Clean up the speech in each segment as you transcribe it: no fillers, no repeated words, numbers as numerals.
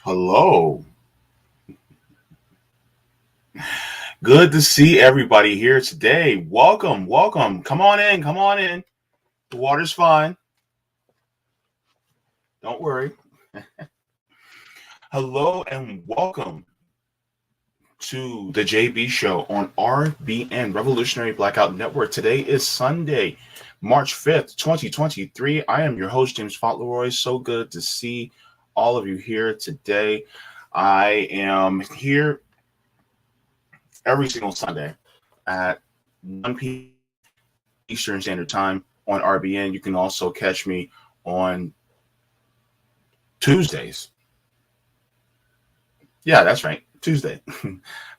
Hello. Good to see everybody here today. Welcome, welcome. Come on in, come on in. The water's fine. Don't worry. Hello and welcome to the Jaybe show on RBN Revolutionary Blackout Network. Today is Sunday, March 5th, 2023. I am your host, James Fauntleroy. So good to see all of you here today. I am here every single Sunday at 1 p.m. Eastern Standard Time on RBN. You can also catch me on Tuesdays. Yeah, that's right. Tuesday.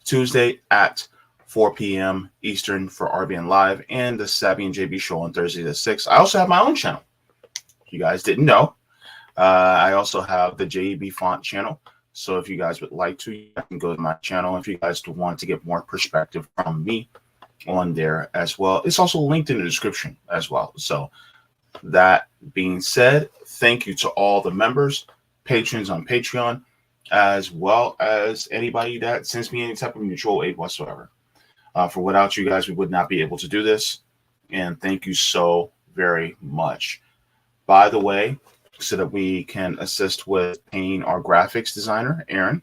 Tuesday at 4 p.m. Eastern for RBN Live and the Savvy and JB show on Thursday at 6. I also have my own channel. If you guys didn't know, I also have the JB font channel. So if you guys would like to, you can go to my channel. If you guys want to get more perspective from me on there as well. It's also linked in the description as well. So that being said, thank you to all the members, patrons on Patreon, as well as anybody that sends me any type of mutual aid whatsoever. For without you guys, we would not be able to do this. And thank you so very much. By the way, so that we can assist with paying our graphics designer, Aaron,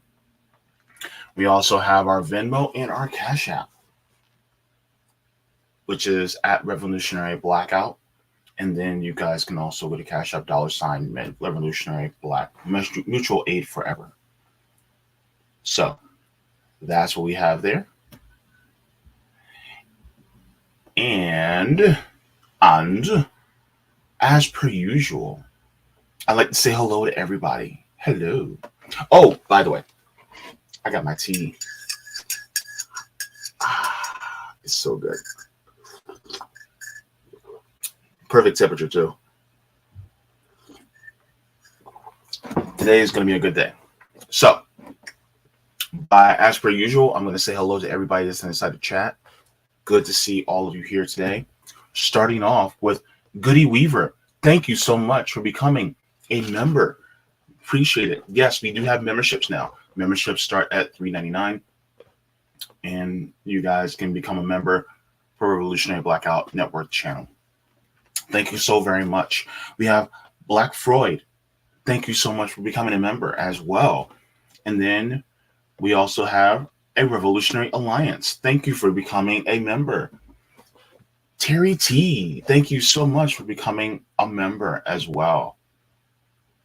we also have our Venmo and our Cash App, which is at Revolutionary Blackout. And then you guys can also go to Cash App $ Revolutionary Black Mutual Aid Forever. So that's what we have there. And as per usual, I'd like to say hello to everybody. Hello. Oh, by the way, I got my tea. It's so good. Perfect temperature too. Today is going to be a good day. So, as per usual, I'm going to say hello to everybody that's inside the chat. Good to see all of you here today. Starting off with Goody Weaver. Thank you so much for becoming a member. Appreciate it. Yes, we do have memberships now. Memberships start at $3.99, and you guys can become a member for Revolutionary Blackout Network channel. Thank you so very much. We have Black Freud. Thank you so much for becoming a member as well. And then we also have a Revolutionary Alliance. Thank you for becoming a member. Terry T, thank you so much for becoming a member as well.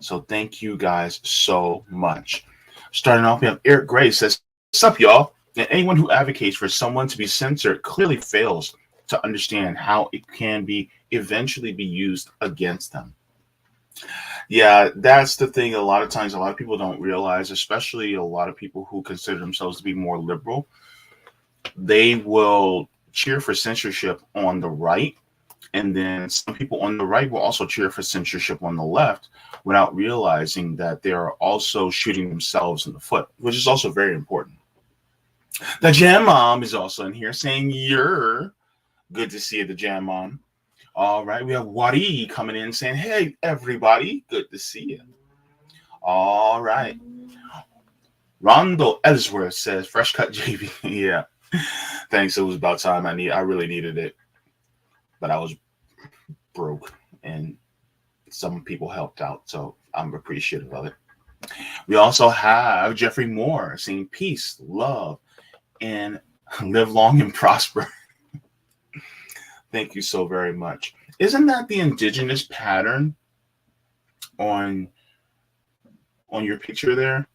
So thank you guys so much. Starting off, we have Eric Gray says, "Sup, y'all?" And anyone who advocates for someone to be censored clearly fails to understand how it can be eventually be used against them. Yeah, that's the thing. A lot of times, a lot of people don't realize, especially a lot of people who consider themselves to be more liberal, they will cheer for censorship on the right. And then some people on the right will also cheer for censorship on the left without realizing that they are also shooting themselves in the foot, which is also very important. The Jam Mom is also in here saying, "You're good to see you, the Jam Mom." All right, we have Wadi coming in saying, "Hey, everybody, good to see you." All right. Rondo Ellsworth says, "Fresh cut JB." Yeah, thanks. It was about time. I really needed it, but I was broke, and some people helped out, so I'm appreciative of it. We also have Jeffrey Moore saying, "Peace, love, and live long and prosper." Thank you so very much. Isn't that the indigenous pattern on your picture there?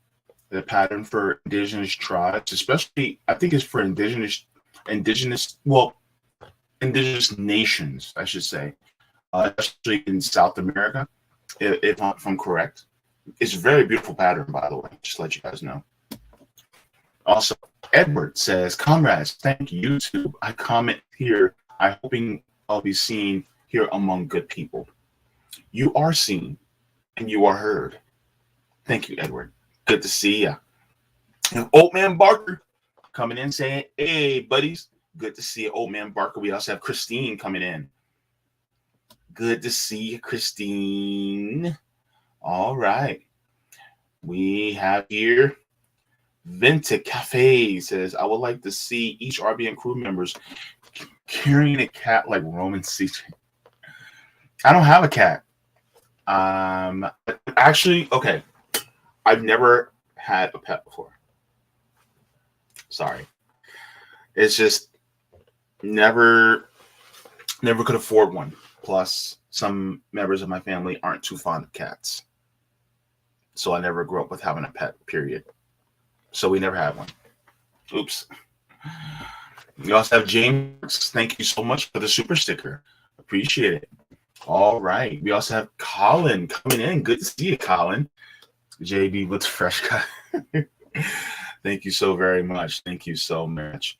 The pattern for indigenous tribes, especially, I think it's for indigenous nations, I should say, especially in South America, if I'm correct. It's a very beautiful pattern, by the way, just to let you guys know. Also, Edward says, "Comrades, thank you, YouTube. I comment here. I'm hoping I'll be seen here among good people." You are seen and you are heard. Thank you, Edward. Good to see ya. And Old Man Barker coming in saying, "Hey, buddies. Good to see you, Old Man Barker." We also have Christine coming in. Good to see you, Christine. All right. We have here Vinta Cafe says, I would like to see each RBN crew members carrying a cat like Roman CJ. I don't have a cat. Actually, okay. I've never had a pet before. Sorry. It's just never could afford one. Plus, some members of my family aren't too fond of cats. So I never grew up with having a pet, period. So we never had one. Oops. We also have James. Thank you so much for the super sticker. Appreciate it. All right. We also have Colin coming in. Good to see you, Colin. Jaybe with the fresh cut. Thank you so very much. Thank you so much.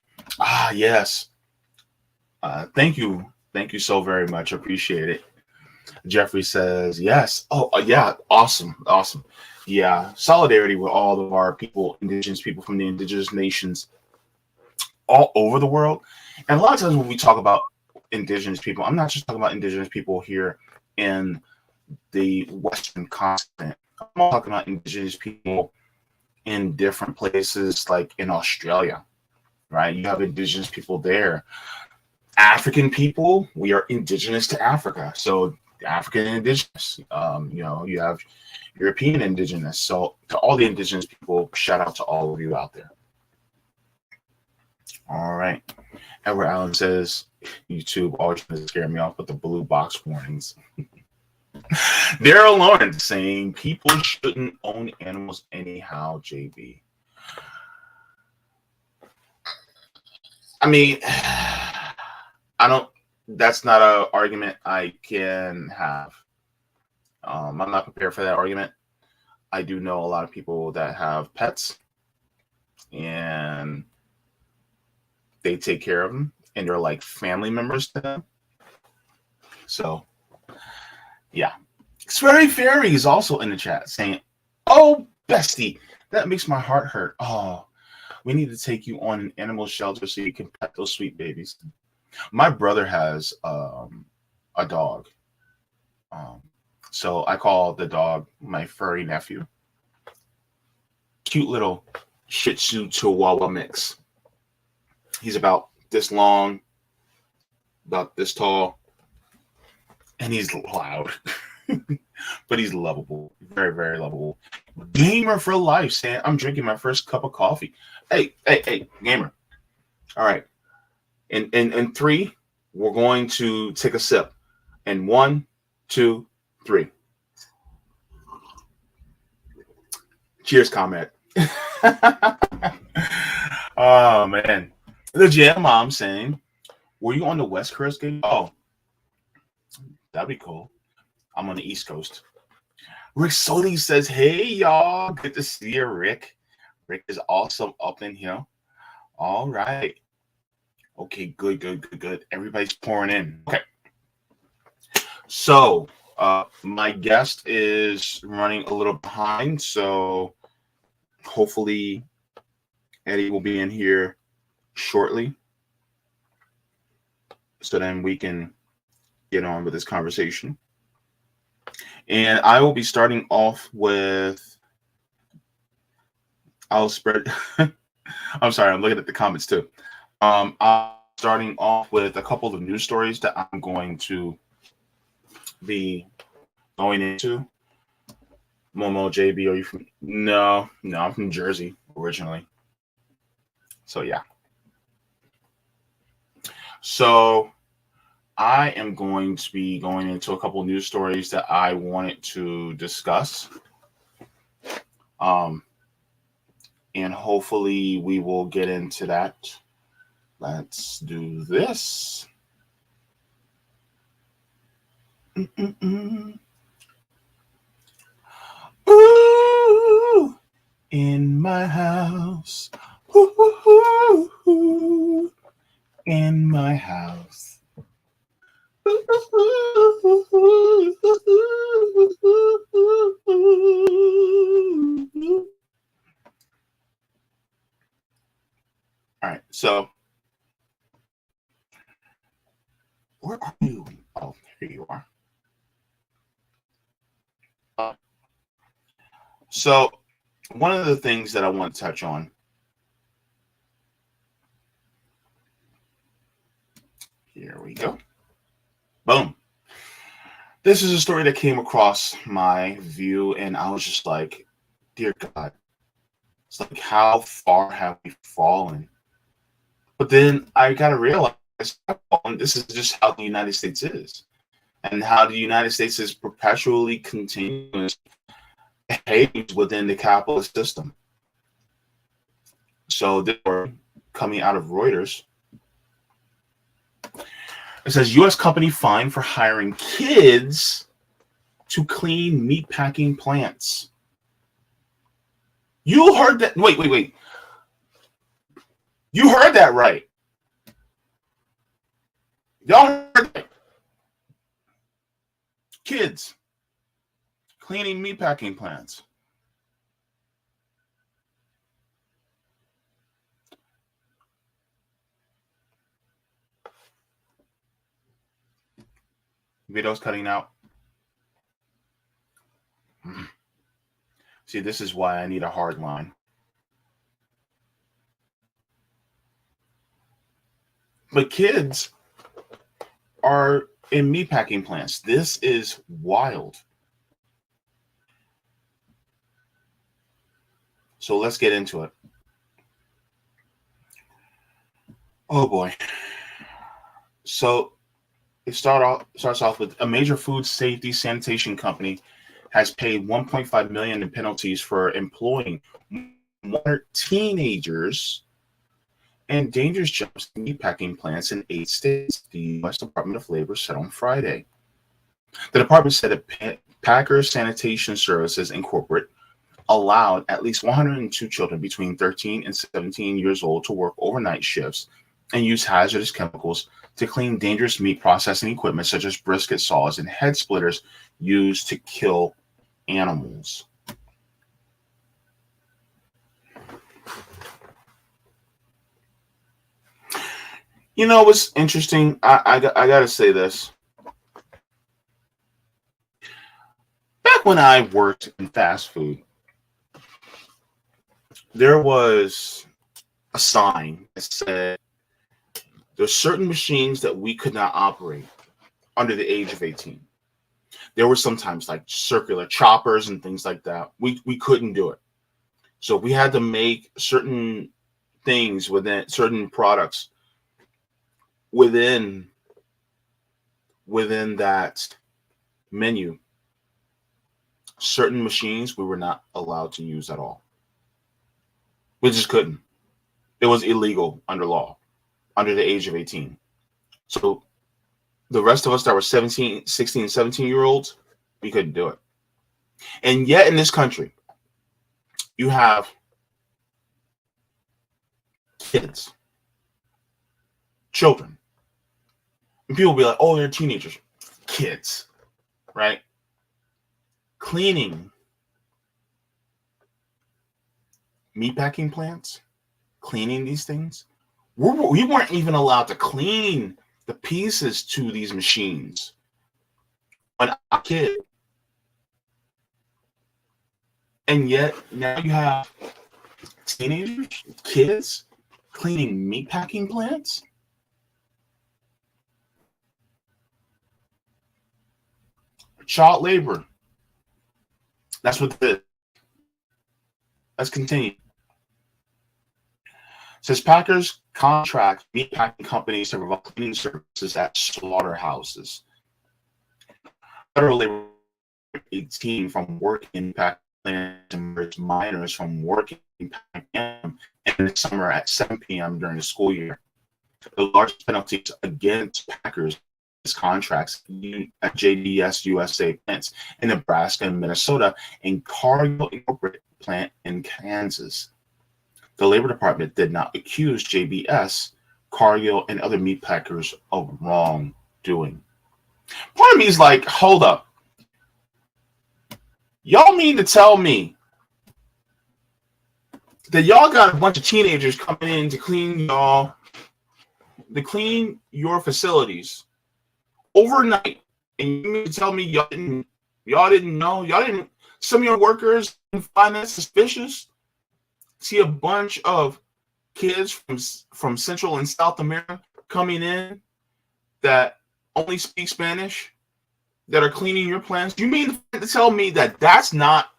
Yes. Thank you. Thank you so very much. Appreciate it. Jeffrey says, yes. Oh, yeah. Awesome. Awesome. Yeah. Solidarity with all of our people, indigenous people from the indigenous nations all over the world. And a lot of times when we talk about indigenous people, I'm not just talking about indigenous people here in the Western continent. I'm talking about indigenous people in different places, like in Australia, right? You have indigenous people there. African people, we are indigenous to Africa. So African indigenous, you have European indigenous. So to all the indigenous people, shout out to all of you out there. All right. Edward Allen says, YouTube always tries to scare me off with the blue box warnings. Daryl Lawrence saying people shouldn't own animals anyhow, JB. I mean, that's not an argument I can have. I'm not prepared for that argument. I do know a lot of people that have pets and they take care of them and they're like family members to them. So, yeah. Sweary Fairy is also in the chat saying, oh, bestie, that makes my heart hurt. Oh, we need to take you on an animal shelter so you can pet those sweet babies. My brother has a dog. So I call the dog my furry nephew. Cute little Shih Tzu Chihuahua mix. He's about this long, about this tall, and he's loud. But he's lovable. Very, very lovable. Gamer for life saying, I'm drinking my first cup of coffee. Hey, gamer. All right. In three, we're going to take a sip. And 1, 2, 3. Cheers, comment. Oh, man. The Jam Mom saying, were you on the West Coast game? Oh, that'd be cool. I'm on the East Coast. Rick Sodi says, hey, y'all. Good to see you, Rick. Rick is awesome up in here. All right. Okay, good. Everybody's pouring in. Okay. So, my guest is running a little behind, so hopefully Eddie will be in here shortly. So then we can get on with this conversation. And I will be starting off with, I'm sorry, I'm looking at the comments too. I'm starting off with a couple of news stories that I'm going to be going into. Momo, JB, are you from? No, I'm from Jersey originally. So yeah. So I am going to be going into a couple of news stories that I wanted to discuss. And hopefully we will get into that. Let's do this. Ooh, in my house. Ooh, in my house. All right, so where are you? Oh, here you are. So one of the things that I want to touch on. Here we go. Boom. This is a story that came across my view, and I was just like, dear God, it's like, how far have we fallen? But then I got to realize this is just how the United States is, and how the United States is perpetually continuous behaves within the capitalist system. So, this story coming out of Reuters. It says U.S. company fined for hiring kids to clean meatpacking plants. You heard that? Wait. You heard that right. Y'all heard that. Kids cleaning meatpacking plants. Video's cutting out. See, this is why I need a hard line. But kids are in meatpacking plants. This is wild. So let's get into it. Oh boy. So it starts off with a major food safety sanitation company has paid $1.5 million in penalties for employing more teenagers and dangerous jobs in meatpacking plants in 8 states, the U.S. Department of Labor said on Friday. The department said that Packers Sanitation Services Incorporated allowed at least 102 children between 13 and 17 years old to work overnight shifts and use hazardous chemicals to clean dangerous meat processing equipment such as brisket saws and head splitters used to kill animals. You know what's interesting? I got to say this. Back when I worked in fast food, there was a sign that said there's certain machines that we could not operate under the age of 18. There were sometimes like circular choppers and things like that. We couldn't do it. So we had to make certain things within certain products within that menu. Certain machines we were not allowed to use at all. We just couldn't. It was illegal under law, under the age of 18. So the rest of us that were 16, 17-year-olds, we couldn't do it. And yet in this country, you have kids, children. And people will be like, oh, they're teenagers. Kids, right? Cleaning meatpacking plants, cleaning these things. We weren't even allowed to clean the pieces to these machines when I was a kid. And yet now you have teenagers, kids cleaning meatpacking plants. Child labor. That's what this. Let's continue. It says Packers contract meatpacking companies to provide cleaning services at slaughterhouses. Federal labor 18 from working in packing plants and minors from working in packing in the summer at 7 p.m. during the school year. The largest penalties against Packers contracts at JDS USA plants in Nebraska and Minnesota and Cargill Incorporated plant in Kansas. The Labor Department did not accuse JBS, Cargill, and other meat packers of wrongdoing. Part of me is like, hold up. Y'all mean to tell me that y'all got a bunch of teenagers coming in to clean your facilities overnight, and you mean to tell me y'all didn't know? Some of your workers find that suspicious. See a bunch of kids from Central and South America coming in that only speak Spanish, that are cleaning your plants. You mean to tell me that that's not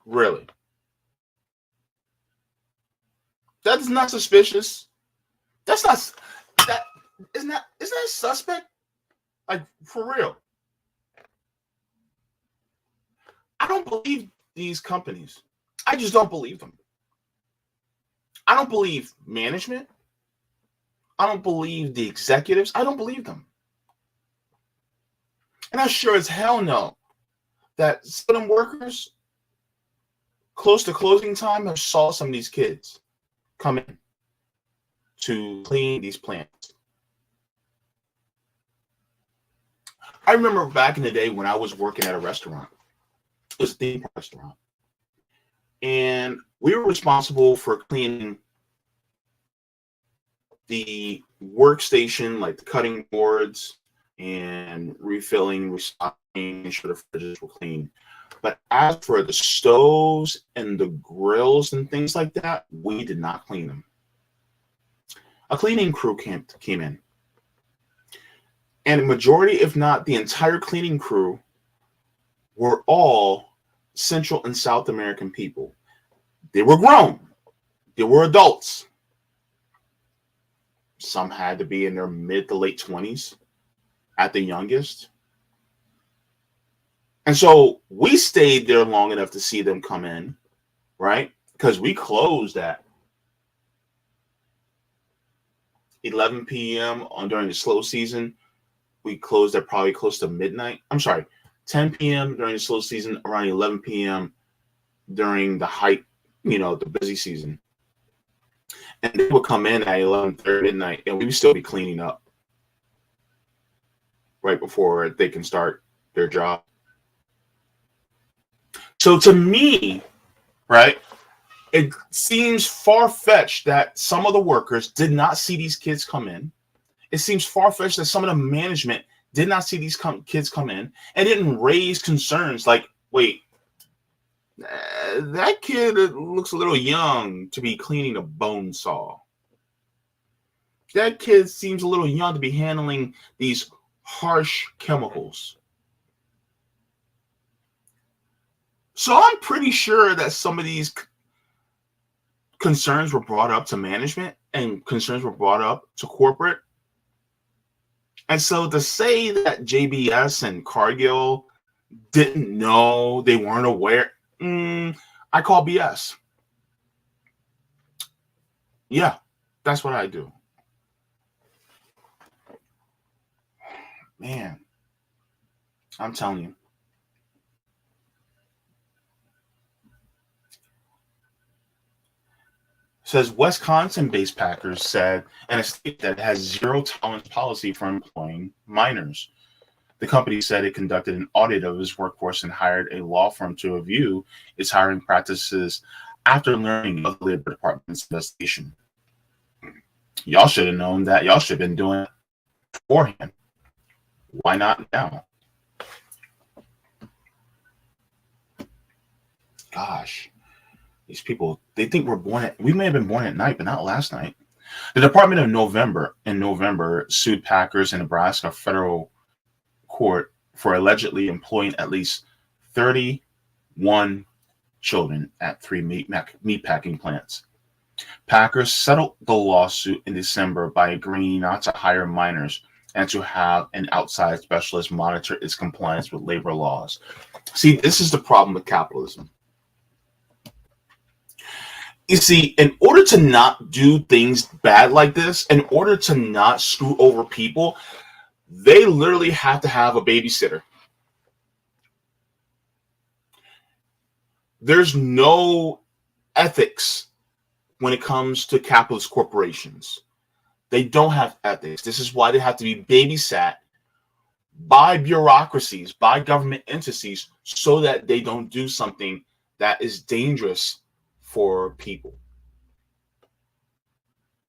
really? That is not suspicious. That's not that isn't that suspect? Like, for real. I don't believe these companies. I just don't believe them. I don't believe management. I don't believe the executives. I don't believe them. And I sure as hell know that some of them workers close to closing time have saw some of these kids come in to clean these plants. I remember back in the day when I was working at a restaurant. It was a theme park restaurant. And we were responsible for cleaning the workstation, like the cutting boards, and refilling, restocking, making sure the fridges were clean. But as for the stoves and the grills and things like that, we did not clean them. A cleaning crew came in. And the majority, if not the entire cleaning crew, were all Central and South American people. They were grown. They were adults. Some had to be in their mid to late 20s at the youngest. And so we stayed there long enough to see them come in, right? Because we closed at 11 p.m. during the slow season. We closed at probably close to midnight. I'm sorry, 10 p.m. during the slow season, around 11 p.m. during the height, the busy season. And they would come in at 11:30 midnight, and we would still be cleaning up right before they can start their job. So to me, right, it seems far-fetched that some of the workers did not see these kids come in. It seems far-fetched that some of the management did not see these kids come in and didn't raise concerns like, wait, that kid looks a little young to be cleaning a bone saw. That kid seems a little young to be handling these harsh chemicals. So I'm pretty sure that some of these concerns were brought up to management and concerns were brought up to corporate. And so to say that JBS and Cargill didn't know, they weren't aware, I call BS. Yeah, that's what I do. Man, I'm telling you. Says Wisconsin-based Packers said in a statement that it has zero tolerance policy for employing minors. The company said it conducted an audit of its workforce and hired a law firm to review its hiring practices after learning of the Labor Department's investigation. Y'all should have known that. Y'all should have been doing it beforehand. Why not now? Gosh. These people, they think we may have been born at night, but not last night. The Department of November sued Packers in Nebraska federal court for allegedly employing at least 31 children at 3 meatpacking plants. Packers settled the lawsuit in December by agreeing not to hire minors and to have an outside specialist monitor its compliance with labor laws. See, this is the problem with capitalism. You see, in order to not do things bad like this, in order to not screw over people, they literally have to have a babysitter. There's no ethics when it comes to capitalist corporations. They don't have ethics. This is why they have to be babysat by bureaucracies, by government entities, so that they don't do something that is dangerous for people.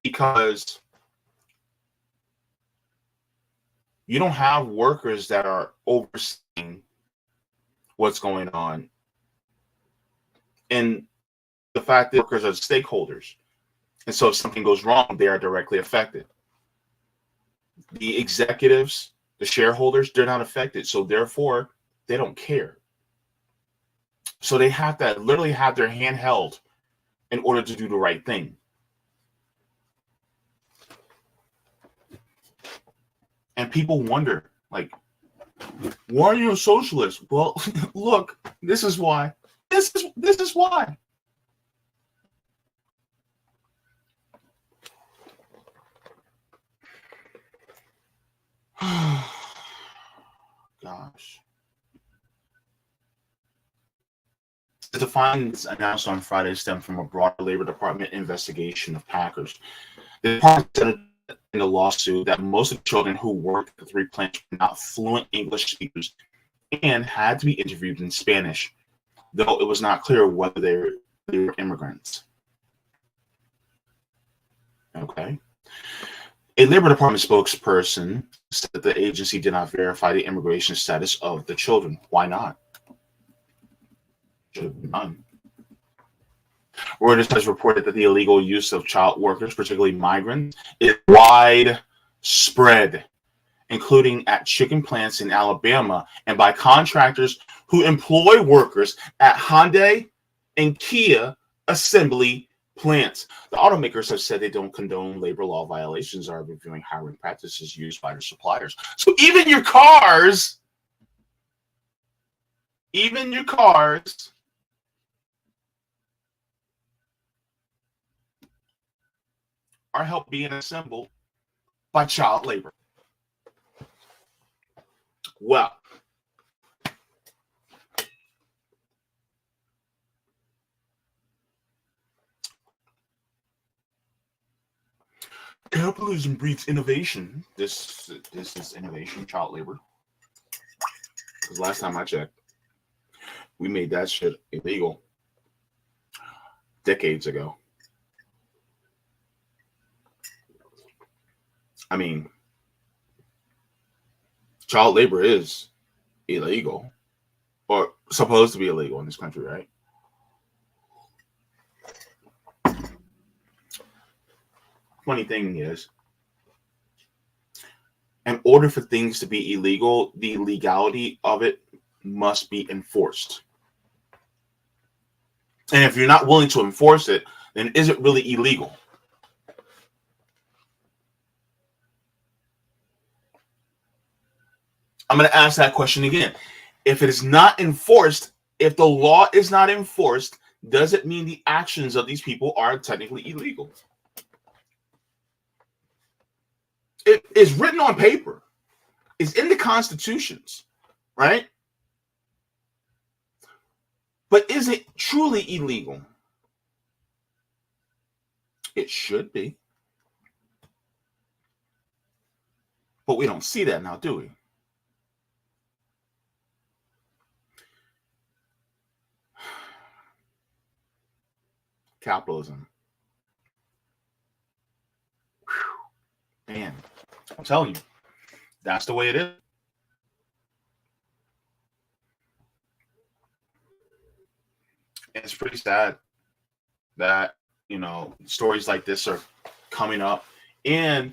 Because You don't have workers that are overseeing what's going on. And the fact that workers are stakeholders. And so if something goes wrong, they are directly affected. The executives, the shareholders, they're not affected. So therefore, they don't care. So they have to literally have their hand held in order to do the right thing. And people wonder, like, why are you a socialist? Well, look, this is why. This is why. Gosh. The findings announced on Friday stem from a broader Labor Department investigation of Packers. The department said in the lawsuit that most of the children who worked at the 3 plants were not fluent English speakers and had to be interviewed in Spanish, though it was not clear whether they were immigrants. Okay. A Labor Department spokesperson said that the agency did not verify the immigration status of the children. Why not? Should have been done. Reuters has reported that the illegal use of child workers, particularly migrants, is widespread, including at chicken plants in Alabama and by contractors who employ workers at Hyundai and Kia assembly plants. The automakers have said they don't condone labor law violations or are reviewing hiring practices used by their suppliers. So even your cars are helped being assembled by child labor. Well, capitalism breeds innovation. This is innovation, child labor. Because last time I checked, we made that shit illegal decades ago. I mean, child labor is illegal or supposed to be illegal in this country, right? Funny thing is, in order for things to be illegal, the legality of it must be enforced. And if you're not willing to enforce it, then is it really illegal? I'm going to ask that question again. If it is not enforced, if the law is not enforced, does it mean the actions of these people are technically illegal? It is written on paper. It's in the constitutions, right? But is it truly illegal? It should be. But we don't see that now, do we? Capitalism. Whew. Man, I'm telling you, that's the way it is. And it's pretty sad that, stories like this are coming up. And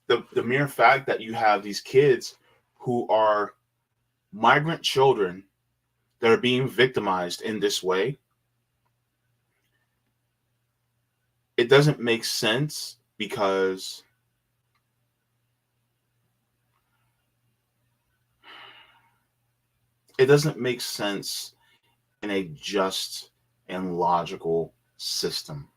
the mere fact that you have these kids who are migrant children that are being victimized in this way, it doesn't make sense because it doesn't make sense in a just and logical system.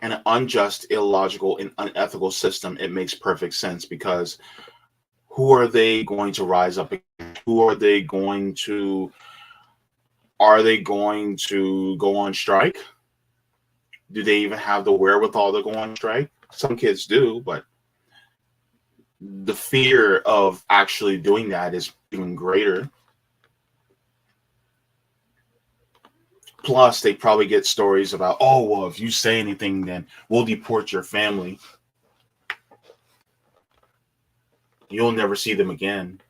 In an unjust, illogical, and unethical system, it makes perfect sense because who are they going to rise up against? Are they going to go on strike? Do they even have the wherewithal to go on strike? Some kids do, but the fear of actually doing that is even greater. Plus, they probably get stories about, oh, well, if you say anything, then we'll deport your family. you'll never see them again.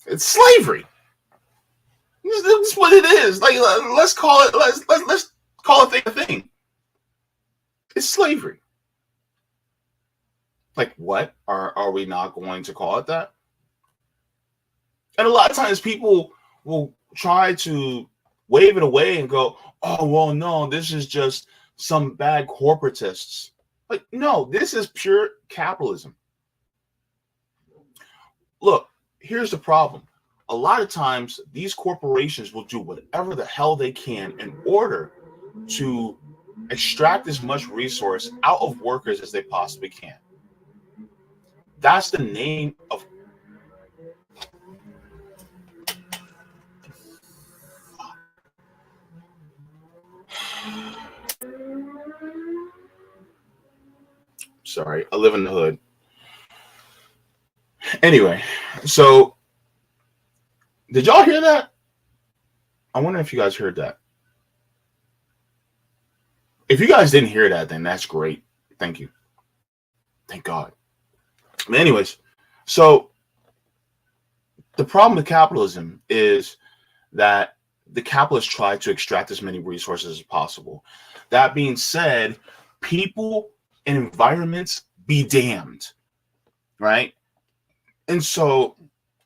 It's slavery. That's what it is. Like, let's call it. Let's call it a thing. It's slavery. Like, what are we not going to call it that? And a lot of times people will try to wave it away and go, "Oh, well, no, this is just some bad corporatists." Like, no, this is pure capitalism. Look, here's the problem. A lot of times these corporations will do whatever the hell they can in order to extract as much resource out of workers as they possibly can. That's the name of sorry, I live in the hood. Anyway, so did y'all hear that? I wonder if you guys heard that. If you guys didn't hear that, then that's great. Thank you. Thank God. But anyways, so the problem with capitalism is that the capitalists try to extract as many resources as possible. That being said, people and environments be damned, right? And so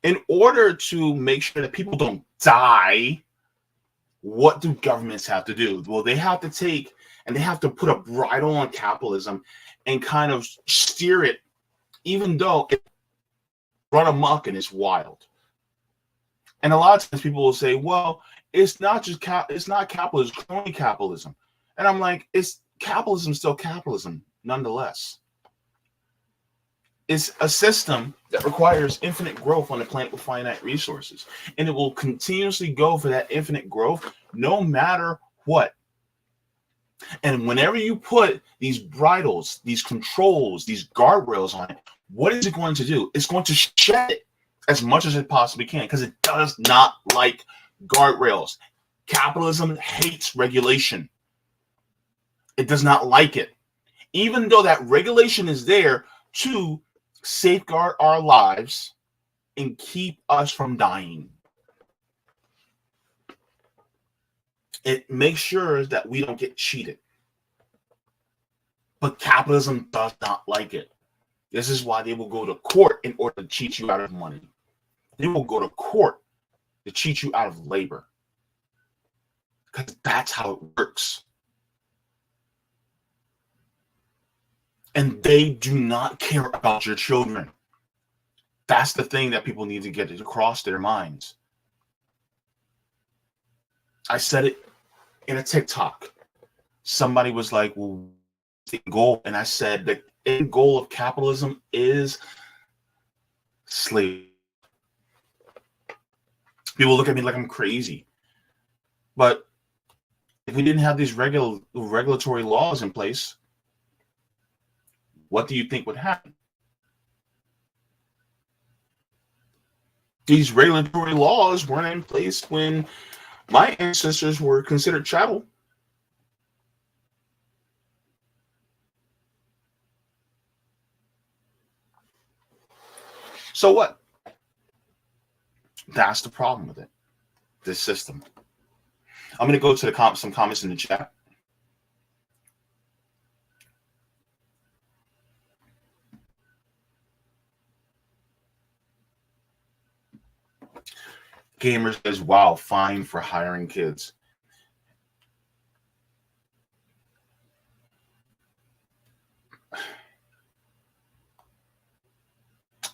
in order to make sure that people don't die, what do governments have to do? Well, they have to take and they have to put a bridle on capitalism and kind of steer it, even though it run amok and it's wild. And a lot of times people will say, well, it's not just it's not capitalism, it's crony capitalism. And I'm like, it's capitalism still capitalism, nonetheless. It's a system that requires infinite growth on a planet with finite resources. And it will continuously go for that infinite growth no matter what. And whenever you put these bridles, these controls, these guardrails on it, what is it going to do? It's going to shed it as much as it possibly can because it does not like guardrails. Capitalism hates regulation. It does not like it. Even though that regulation is there to safeguard our lives and keep us from dying. It makes sure that we don't get cheated. But capitalism does not like it. This is why they will go to court in order to cheat you out of money. They will go to court to cheat you out of labor. Because that's how it works. And they do not care about your children. That's the thing that people need to get across their minds. I said it in a TikTok. Somebody was like, well, the goal, and I said the end goal of capitalism is slavery. People look at me like I'm crazy. But if we didn't have these regulatory laws in place, what do you think would happen? These regulatory laws weren't in place when my ancestors were considered chattel. So what? That's the problem with it. This system. I'm going to go to some comments in the chat. Gamer says, wow, fine for hiring kids.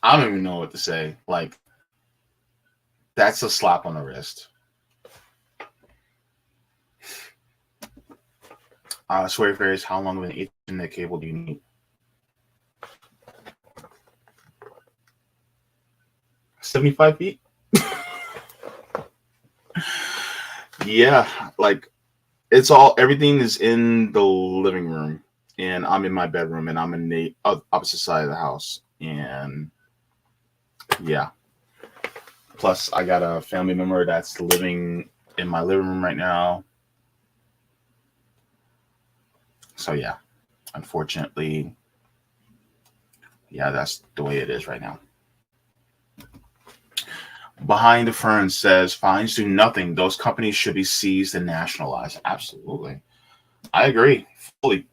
I don't even know what to say. Like, that's a slap on the wrist. Swear fairies, how long of an Ethernet cable do you need? 75 feet? Yeah, like everything is in the living room, and I'm in my bedroom, and I'm in the opposite side of the house, and yeah. Plus, I got a family member that's living in my living room right now. So yeah, unfortunately, yeah, that's the way it is right now. Behind the Ferns says fines do nothing. Those companies should be seized and nationalized. Absolutely. I agree fully.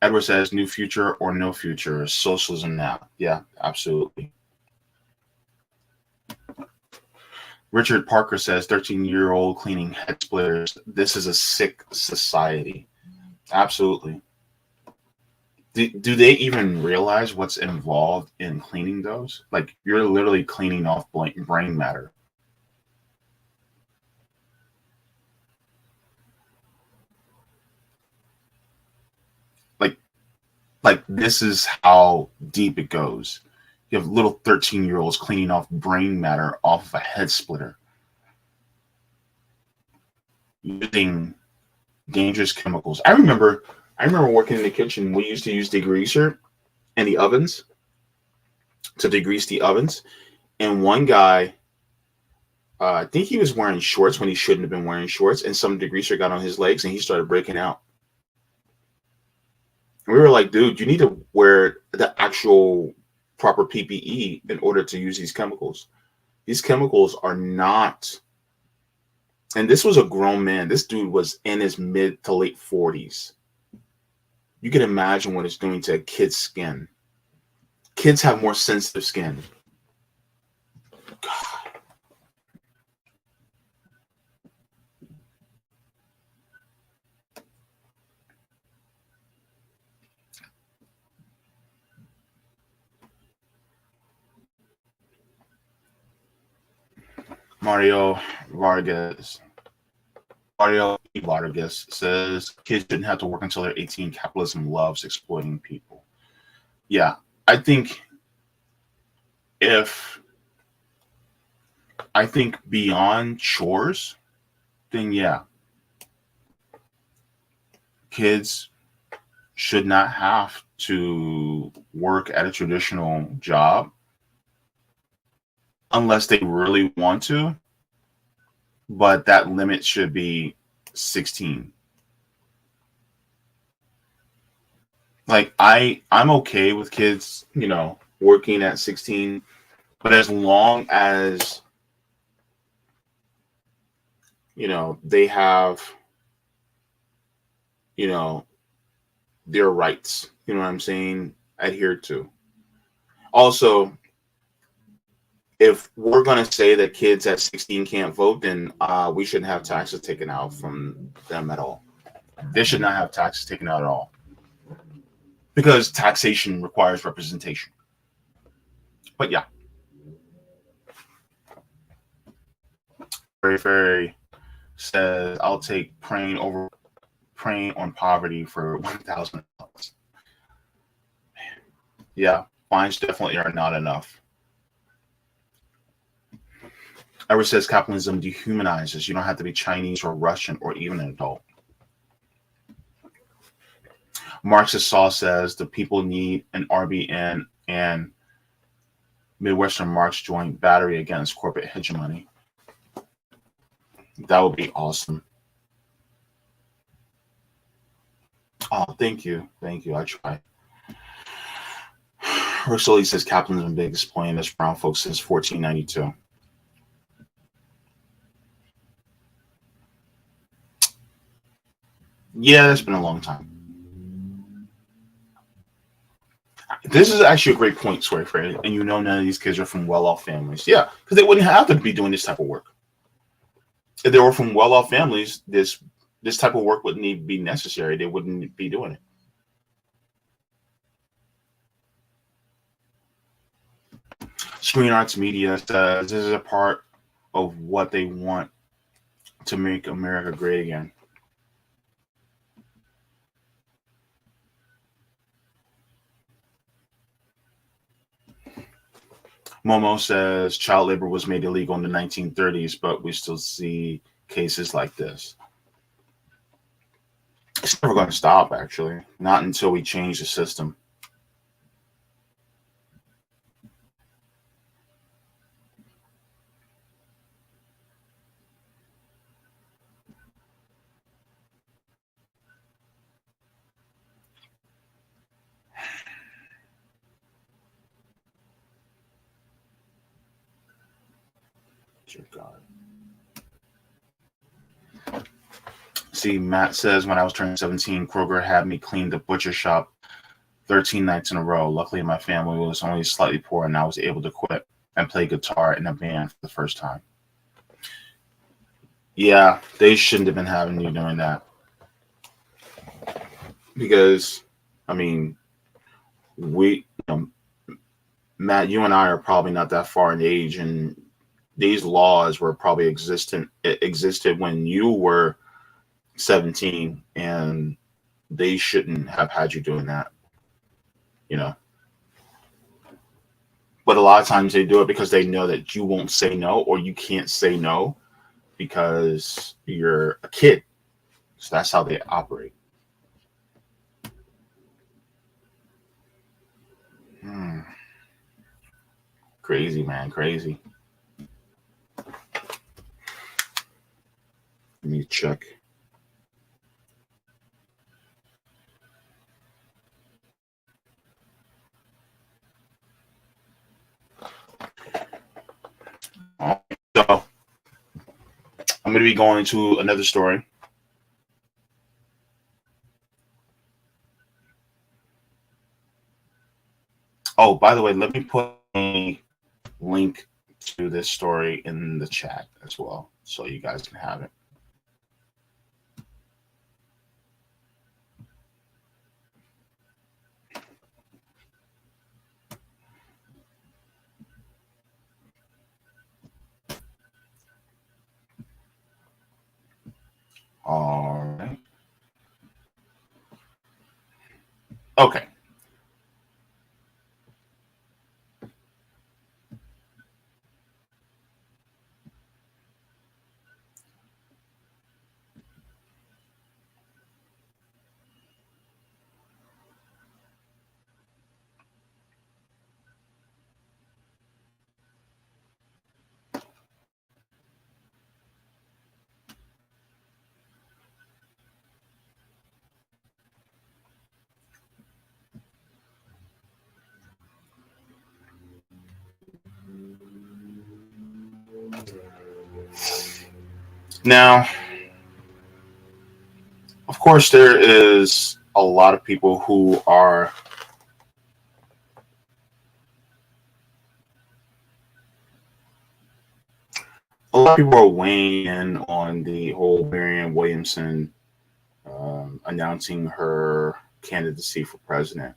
Edward says new future or no future. Socialism now. Yeah, absolutely. Richard Parker says 13-year-old cleaning head splitters. This is a sick society. Absolutely. Do they even realize what's involved in cleaning those? Like, you're literally cleaning off brain matter. Like, like this is how deep it goes. You have little 13-year-olds cleaning off brain matter off of a head splitter using dangerous chemicals. I remember working in the kitchen. We used to use degreaser in the ovens to degrease the ovens. And one guy, I think he was wearing shorts when he shouldn't have been wearing shorts, and some degreaser got on his legs and he started breaking out. And we were like, dude, you need to wear the actual proper PPE in order to use these chemicals. These chemicals are not, and this was a grown man. This dude was in his mid to late 40s. You can imagine what it's doing to a kid's skin. Kids have more sensitive skin. God. Mario Vargas. Mario Vargas says kids shouldn't have to work until they're 18. Capitalism loves exploiting people. Yeah, I think if I think beyond chores, then yeah, kids should not have to work at a traditional job unless they really want to, but that limit should be 16. Like I'm okay with kids, working at 16, but as long as, they have, you know, their rights, you know what I'm saying, adhered to. Also, if we're going to say that kids at 16 can't vote, then we shouldn't have taxes taken out from them at all. They should not have taxes taken out at all because taxation requires representation. But yeah, very says I'll take preying on poverty for $1,000. Yeah, fines definitely are not enough. Ever says capitalism dehumanizes. You don't have to be Chinese or Russian or even an adult. Marxist Saw says the people need an RBN and Midwestern Marx joint battery against corporate hegemony. That would be awesome. Oh, thank you. Thank you. I try. Rosoli says capitalism been exploiting us brown folks since 1492. Yeah, that's been a long time. This is actually a great point, Swear Fred. And none of these kids are from well-off families. Yeah, because they wouldn't have to be doing this type of work. If they were from well-off families, this type of work wouldn't be necessary. They wouldn't be doing it. Screen Arts Media says this is a part of what they want to make America great again. Momo says child labor was made illegal in the 1930s, but we still see cases like this. It's never going to stop, actually. Not until we change the system. Dear God. See, Matt says, when I was turning 17, Kroger had me clean the butcher shop 13 nights in a row. Luckily, my family was only slightly poor, and I was able to quit and play guitar in a band for the first time. Yeah, they shouldn't have been having you doing that. Because, I mean, Matt, you and I are probably not that far in age, and these laws were probably existed when you were 17, and they shouldn't have had you doing that, you know. But a lot of times they do it because they know that you won't say no, or you can't say no because you're a kid. So that's how they operate. Crazy, man, crazy. Let me check. So I'm going to be going to another story. Oh, by the way, let me put a link to this story in the chat as well, so you guys can have it. All right. Okay. Now, of course, there is a lot of people who are weighing in on the whole Marianne Williamson announcing her candidacy for president.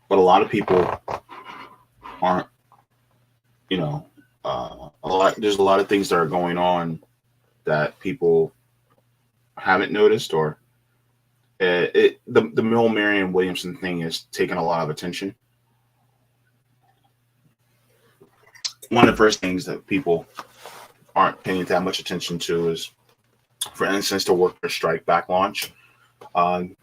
But a lot of people aren't, there's a lot of things that are going on that people haven't noticed, or the whole Marianne Williamson thing is taking a lot of attention. One of the first things that people aren't paying that much attention to is, for instance, the worker strike back launch.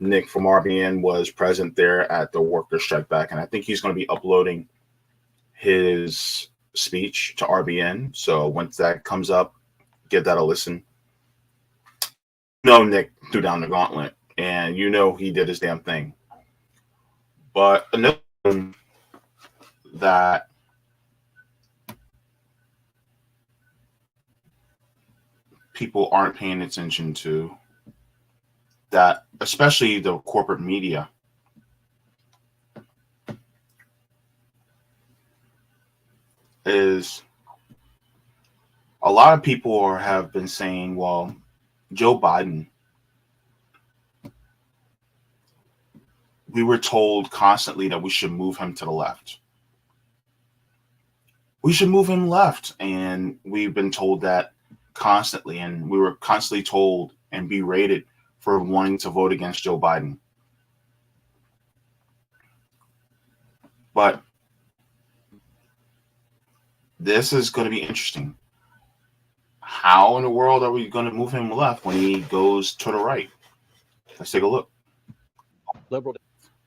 Nick from RBN was present there at the worker strike back, and I think he's going to be uploading his speech to RBN. So once that comes up, give that a listen. Nick threw down the gauntlet, and he did his damn thing. But another thing that people aren't paying attention to, that especially the corporate media, is a lot of people have been saying, well, Joe Biden, we were told constantly that we should move him to the left. We should move him left. And we've been told that constantly. And we were constantly told and berated for wanting to vote against Joe Biden. But this is going to be interesting. How in the world are we going to move him left when he goes to the right? Let's take a look. Liberal.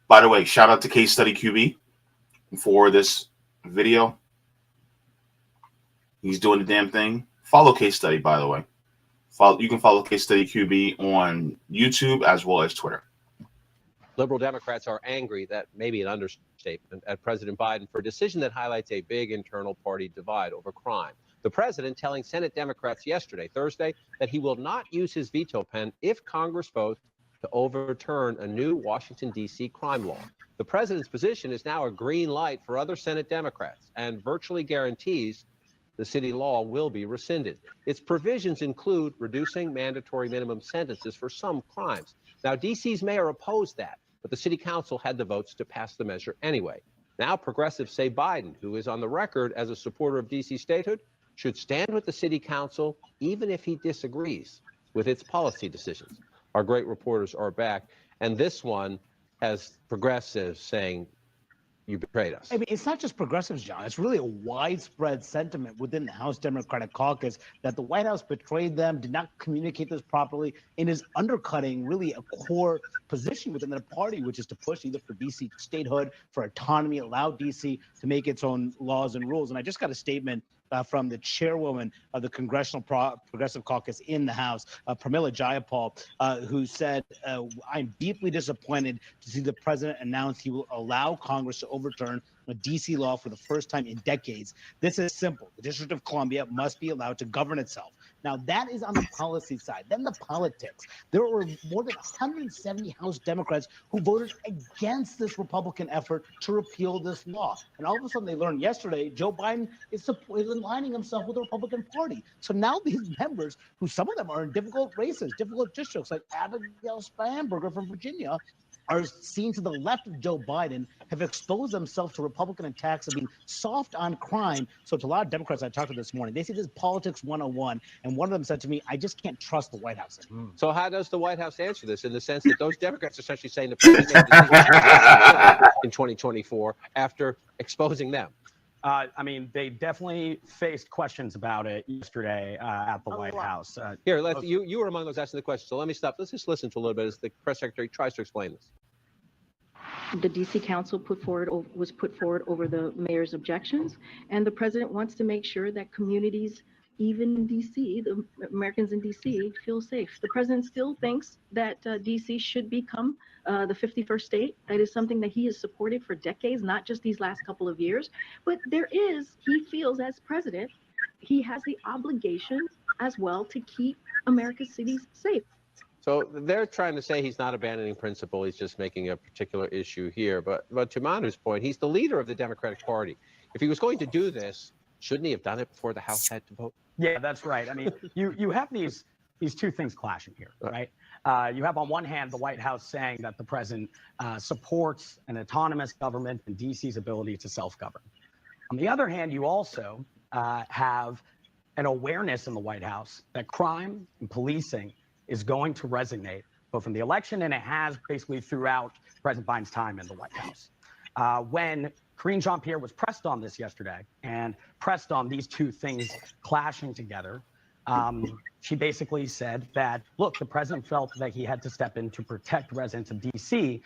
By the way, shout out to Case Study QB for this video. He's doing the damn thing. Follow Case Study, by the way. You can follow Case Study QB on YouTube as well as Twitter. Liberal Democrats are angry, that may be an understatement, at President Biden for a decision that highlights a big internal party divide over crime. The president telling Senate Democrats yesterday, Thursday, that he will not use his veto pen if Congress votes to overturn a new Washington, D.C. crime law. The president's position is now a green light for other Senate Democrats and virtually guarantees the city law will be rescinded. Its provisions include reducing mandatory minimum sentences for some crimes. Now, D.C.'s mayor opposed that, but the city council had the votes to pass the measure anyway. Now, progressives say Biden, who is on the record as a supporter of D.C. statehood, should stand with the city council even if he disagrees with its policy decisions. Our great reporters are back, and this one has progressives saying, you betrayed us. I mean, it's not just progressives, John. It's really a widespread sentiment within the House Democratic caucus that the White House betrayed them, did not communicate this properly, and is undercutting really a core position within the party, which is to push either for D.C. statehood, for autonomy, allow D.C. to make its own laws and rules. And I just got a statement from the chairwoman of the Congressional Progressive Caucus in the House, Pramila Jayapal, who said, I'm deeply disappointed to see the president announce he will allow Congress to overturn a D.C. law for the first time in decades. This is simple. The District of Columbia must be allowed to govern itself. Now, that is on the policy side. Then the politics. There were more than 170 House Democrats who voted against this Republican effort to repeal this law. And all of a sudden, they learned yesterday Joe Biden is aligning himself with the Republican Party. So now these members, who some of them are in difficult races, difficult districts, like Abigail Spanberger from Virginia, are seen to the left of Joe Biden, have exposed themselves to Republican attacks of being soft on crime. So to a lot of Democrats I talked to this morning, they see this politics 101. And one of them said to me, I just can't trust the White House anymore. So how does the White House answer this, in the sense that those Democrats are essentially saying the president made a decision in 2024 after exposing them? I mean, they definitely faced questions about it yesterday at the White House. Here, you were among those asking the question, so let me stop. Let's just listen to a little bit as the press secretary tries to explain this. The D.C. Council was put forward over the mayor's objections, and the president wants to make sure that communities, even in D.C., the Americans in D.C., feel safe. The president still thinks that D.C. should become the 51st state. That is something that he has supported for decades, not just these last couple of years. But he feels as president, he has the obligation as well to keep America's cities safe. So they're trying to say he's not abandoning principle, he's just making a particular issue here. But to Manu's point, he's the leader of the Democratic Party. If he was going to do this, shouldn't he have done it before the House had to vote? Yeah, that's right. I mean, you have these two things clashing here, right? You have on one hand the White House saying that the president supports an autonomous government and DC's ability to self-govern. On the other hand, you also have an awareness in the White House that crime and policing is going to resonate both in the election and it has basically throughout President Biden's time in the White House. When Karine Jean-Pierre was pressed on this yesterday and pressed on these two things clashing together, she basically said that, look, the president felt that he had to step in to protect residents of D.C.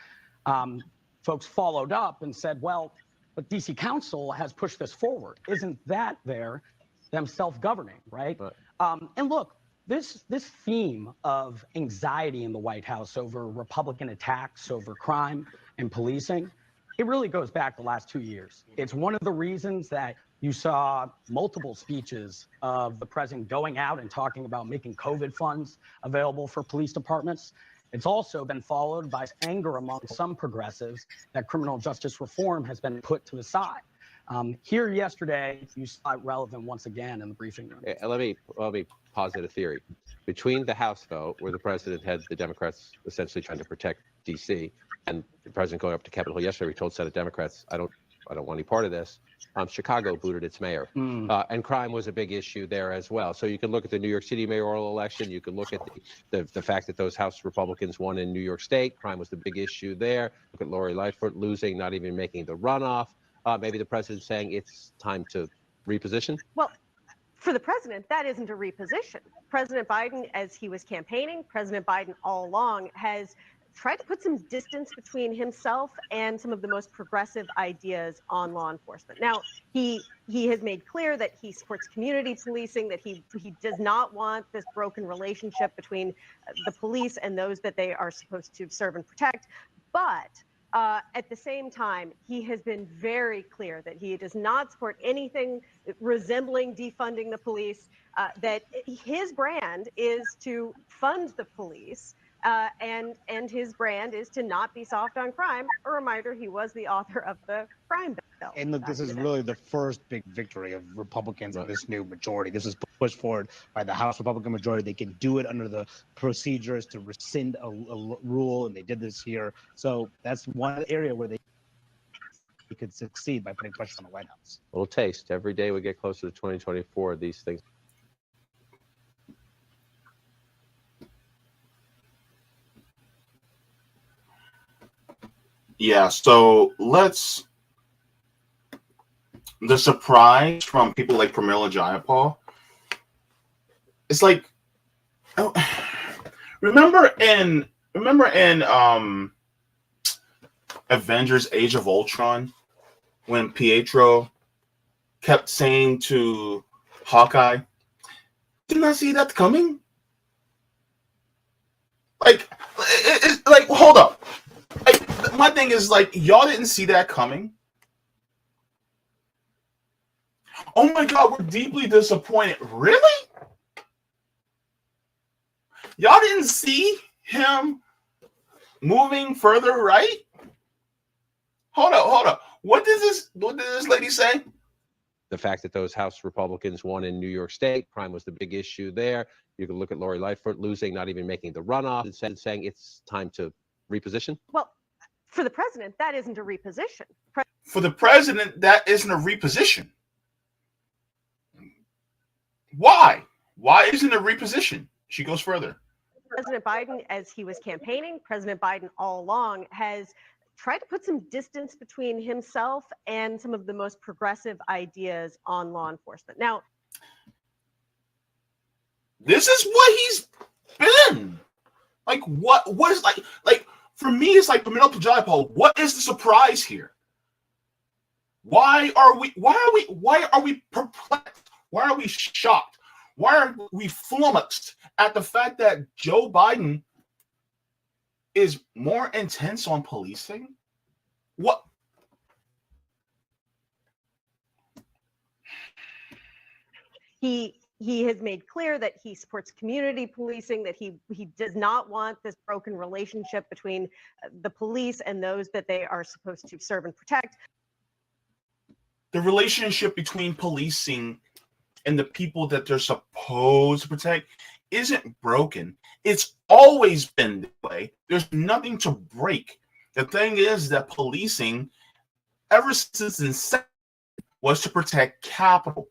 Folks followed up and said, well, but D.C. Council has pushed this forward. Isn't that them self-governing, right? And look, this theme of anxiety in the White House over Republican attacks, over crime and policing, it really goes back the last 2 years. It's one of the reasons that you saw multiple speeches of the president going out and talking about making COVID funds available for police departments. It's also been followed by anger among some progressives that criminal justice reform has been put to the side. Here yesterday, you saw it relevant once again in the briefing room. Let me posit a theory. Between the House vote, where the president had the Democrats essentially trying to protect D.C., and the president going up to Capitol Hill yesterday, we told Senate Democrats, I don't want any part of this. Chicago booted its mayor, and crime was a big issue there as well. So you can look at the New York City mayoral election. You can look at the fact that those House Republicans won in New York State. Crime was the big issue there. Look at Lori Lightfoot losing, not even making the runoff. Maybe the president's saying it's time to reposition. Well, for the president, that isn't a reposition. President Biden, as he was campaigning, President Biden all along has tried to put some distance between himself and some of the most progressive ideas on law enforcement. Now, he has made clear that he supports community policing, that he does not want this broken relationship between the police and those that they are supposed to serve and protect. But at the same time, he has been very clear that he does not support anything resembling defunding the police, that his brand is to fund the police, and his brand is to not be soft on crime. A reminder, he was the author of the crime bill. And look, this is really the first big victory of Republicans in this new majority. This is pushed forward by the House Republican majority. They can do it under the procedures to rescind a rule, and they did this here. So that's one area where they could succeed by putting pressure on the White House. A little taste. Every day we get closer to 2024, these things. Yeah, so the surprise from people like Pramila Jayapal, it's like, oh, remember in Avengers Age of Ultron, when Pietro kept saying to Hawkeye, "Did not see that coming?" Like, like, hold up. Like, my thing is, like, y'all didn't see that coming. Oh my God, we're deeply disappointed. Really? Y'all didn't see him moving further right? Hold up. What did this lady say? The fact that those House Republicans won in New York State, crime was the big issue there. You can look at Lori Lightfoot losing, not even making the runoff, and saying it's time to reposition. Well, for the president, that isn't a reposition. For the president, that isn't a reposition. Why? Why isn't it a reposition? She goes further. President Biden, as he was campaigning, President Biden all along has tried to put some distance between himself and some of the most progressive ideas on law enforcement. Now, this is what he's been. Like, what is like for me, it's like Pramila Jayapal. What is the surprise here? Why are we perplexed? Why are we shocked? Why are we flummoxed at the fact that Joe Biden is more intense on policing? What? he has made clear that he supports community policing, that he does not want this broken relationship between the police and those that they are supposed to serve and protect. The relationship between policing and the people that they're supposed to protect isn't broken. It's always been this way. There's nothing to break. The thing is that policing, ever since its inception, was to protect capital.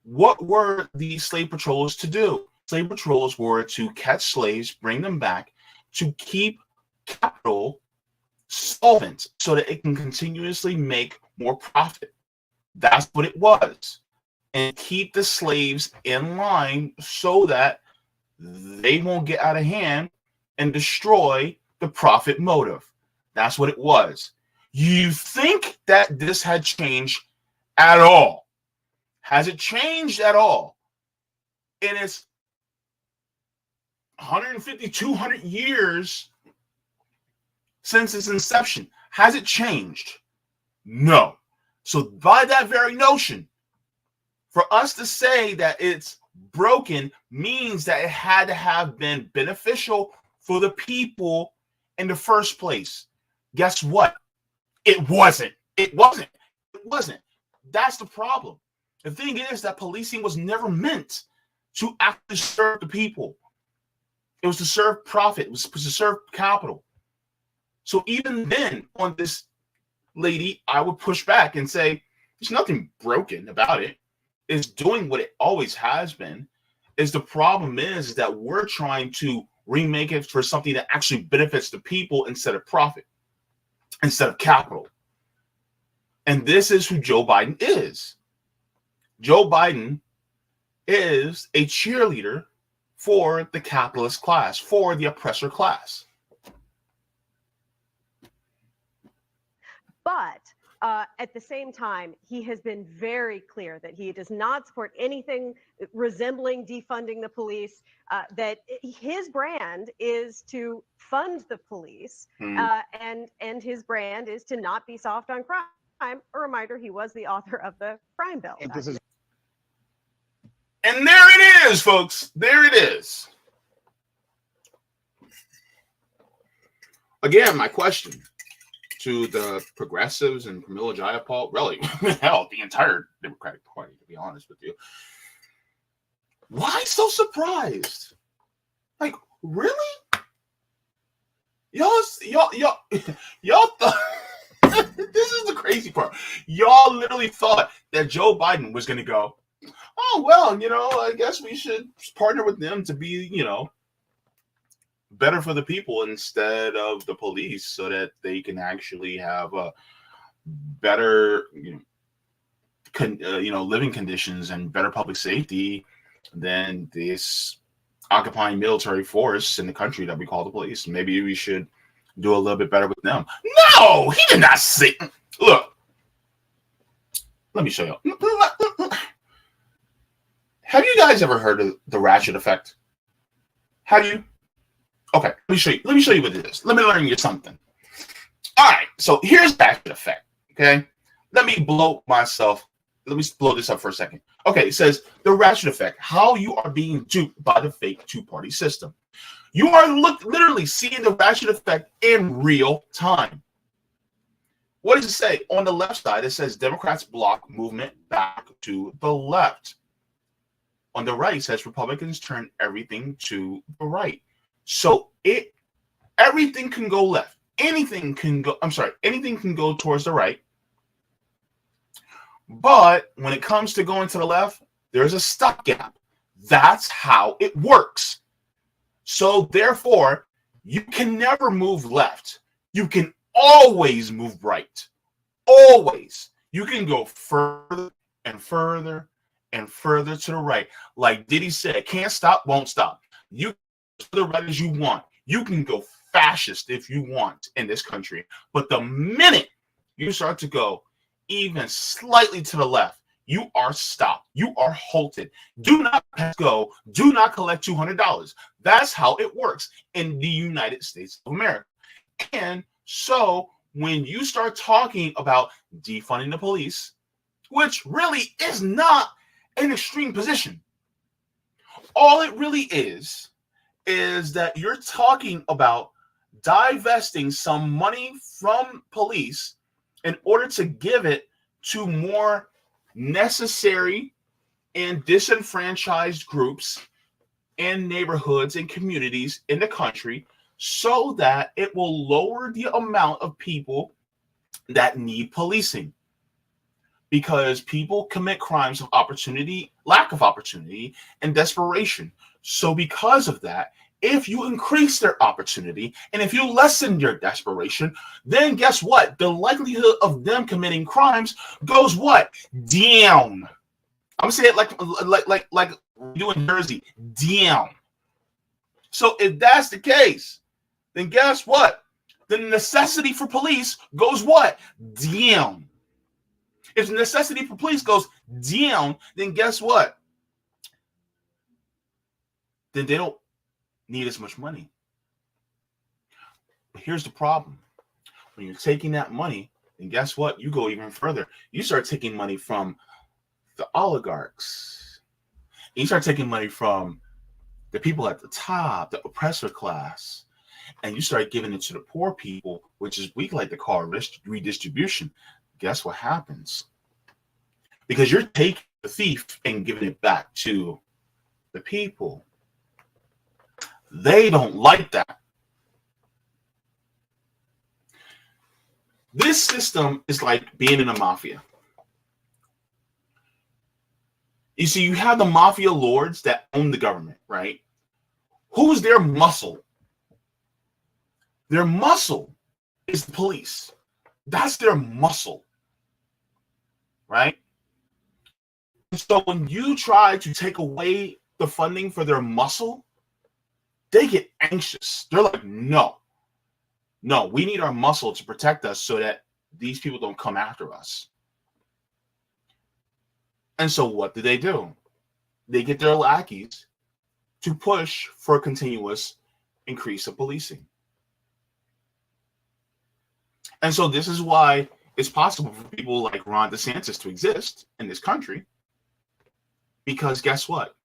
What were the slave patrollers to do? Slave patrollers were to catch slaves, bring them back, to keep capital solvent so that it can continuously make more profit. That's what it was. And keep the slaves in line so that they won't get out of hand and destroy the profit motive. That's what it was. You think that this had changed at all? Has it changed at all? In its 150, 200 years since its inception, has it changed? No. So by that very notion, for us to say that it's broken means that it had to have been beneficial for the people in the first place. Guess what? It wasn't. It wasn't. That's the problem. The thing is that policing was never meant to actually serve the people. It was to serve profit. It was supposed to serve capital. So even then, on this lady, I would push back and say, there's nothing broken about it. It's doing what it always has been. The problem is that we're trying to remake it for something that actually benefits the people instead of profit, instead of capital. And this is who Joe Biden is. Joe Biden is a cheerleader for the capitalist class, for the oppressor class. But At the same time, he has been very clear that he does not support anything resembling defunding the police, that his brand is to fund the police, and his brand is to not be soft on crime. A reminder, he was the author of the crime bill. And there it is, folks. There it is. Again, my question to the progressives and Camilla Jayapal, really, hell, the entire Democratic Party, to be honest with you. Why so surprised? Like, really? Y'all thought, this is the crazy part. Y'all literally thought that Joe Biden was going to go, oh, well, I guess we should partner with them to be, better for the people instead of the police, so that they can actually have a better, living conditions and better public safety than this occupying military force in the country that we call the police. Maybe we should do a little bit better with them. No, he did not say. Look, let me show you. Have you guys ever heard of the ratchet effect? Have you? Okay, let me show you what it is. Let me learn you something. All right, so here's the ratchet effect, okay? Let me blow this up for a second. Okay, it says the ratchet effect, how you are being duped by the fake two-party system. You are literally seeing the ratchet effect in real time. What does it say? On the left side, it says Democrats block movement back to the left. On the right, it says Republicans turn everything to the right. So everything can go left. Anything can go towards the right. But when it comes to going to the left, there's a stopgap. That's how it works. So therefore, you can never move left. You can always move right. Always. You can go further and further and further to the right. Like Diddy said, can't stop, won't stop. You can go to the right as you want. You can go fascist if you want in this country. But the minute you start to go even slightly to the left, you are stopped. You are halted. Do not go. Do not collect $200. That's how it works in the United States of America. And so when you start talking about defunding the police, which really is not an extreme position, all it really is that you're talking about divesting some money from police in order to give it to more necessary and disenfranchised groups and neighborhoods and communities in the country, so that it will lower the amount of people that need policing. Because people commit crimes of opportunity, lack of opportunity, and desperation. So because of that, if you increase their opportunity and if you lessen their desperation, then guess what? The likelihood of them committing crimes goes what? Down. I'm saying it like we do in Jersey, down. So if that's the case, then guess what? The necessity for police goes what? Down. If the necessity for police goes down, then guess what? Then they don't need as much money. But here's the problem. When you're taking that money, then guess what? You go even further. You start taking money from the oligarchs. You start taking money from the people at the top, the oppressor class, and you start giving it to the poor people, which is we like to call redistribution. Guess what happens? Because you're taking the thief and giving it back to the people. They don't like that. This system is like being in a mafia. You see, you have the mafia lords that own the government, right? Who's their muscle? Their muscle is the police. That's their muscle, right? So when you try to take away the funding for their muscle, they get anxious. They're like, no, we need our muscle to protect us so that these people don't come after us. And so what do? They get their lackeys to push for a continuous increase of policing. And so this is why it's possible for people like Ron DeSantis to exist in this country. Because guess what?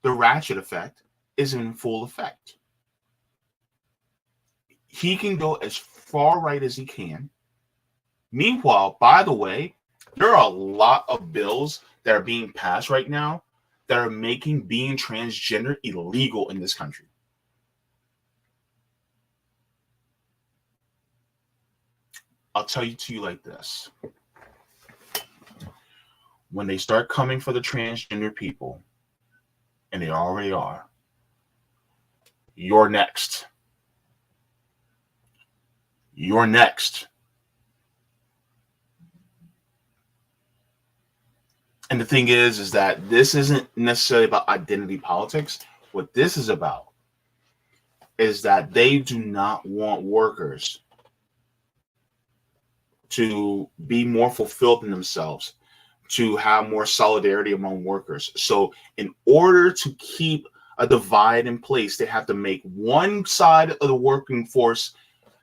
The ratchet effect is in full effect. He can go as far right as he can. Meanwhile, by the way, there are a lot of bills that are being passed right now that are making being transgender illegal in this country. I'll tell you to you like this. When they start coming for the transgender people, and they already are, you're next. You're next. And the thing is that this isn't necessarily about identity politics. What this is about is that they do not want workers to be more fulfilled in themselves, to have more solidarity among workers. So in order to keep a divide in place, they have to make one side of the working force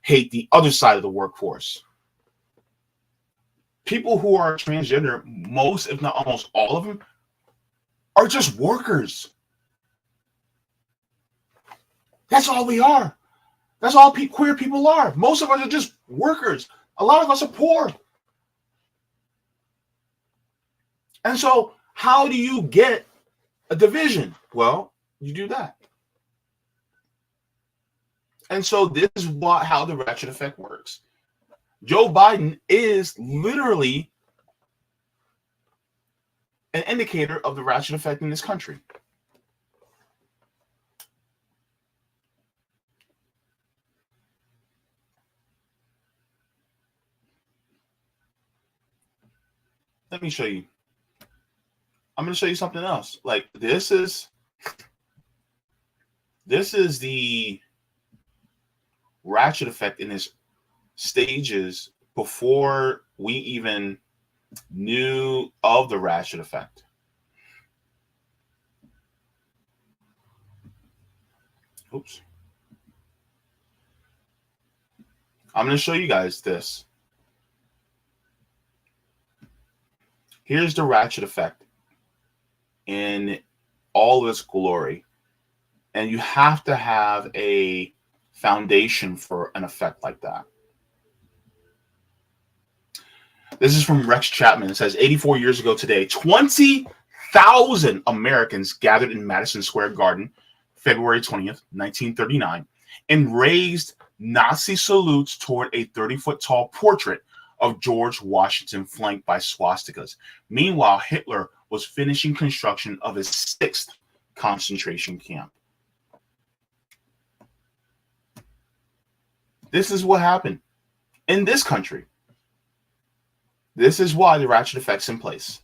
hate the other side of the workforce. People who are transgender, most, if not almost all of them, are just workers. That's all we are. That's all queer people are. Most of us are just workers. A lot of us are poor. And so how do you get a division? Well, you do that. And so this is how the ratchet effect works. Joe Biden is literally an indicator of the ratchet effect in this country. Let me show you. I'm going to show you something else. Like this is the ratchet effect in its stages before we even knew of the ratchet effect. Oops. I'm going to show you guys this. Here's the ratchet effect in all of its glory. And you have to have a foundation for an effect like that. This is from Rex Chapman. It says 84 years ago today, 20,000 Americans gathered in Madison Square Garden, February 20th, 1939, and raised Nazi salutes toward a 30-foot tall portrait of George Washington flanked by swastikas. Meanwhile, Hitler was finishing construction of his 6th concentration camp. This is what happened in this country. This is why the ratchet effect's in place.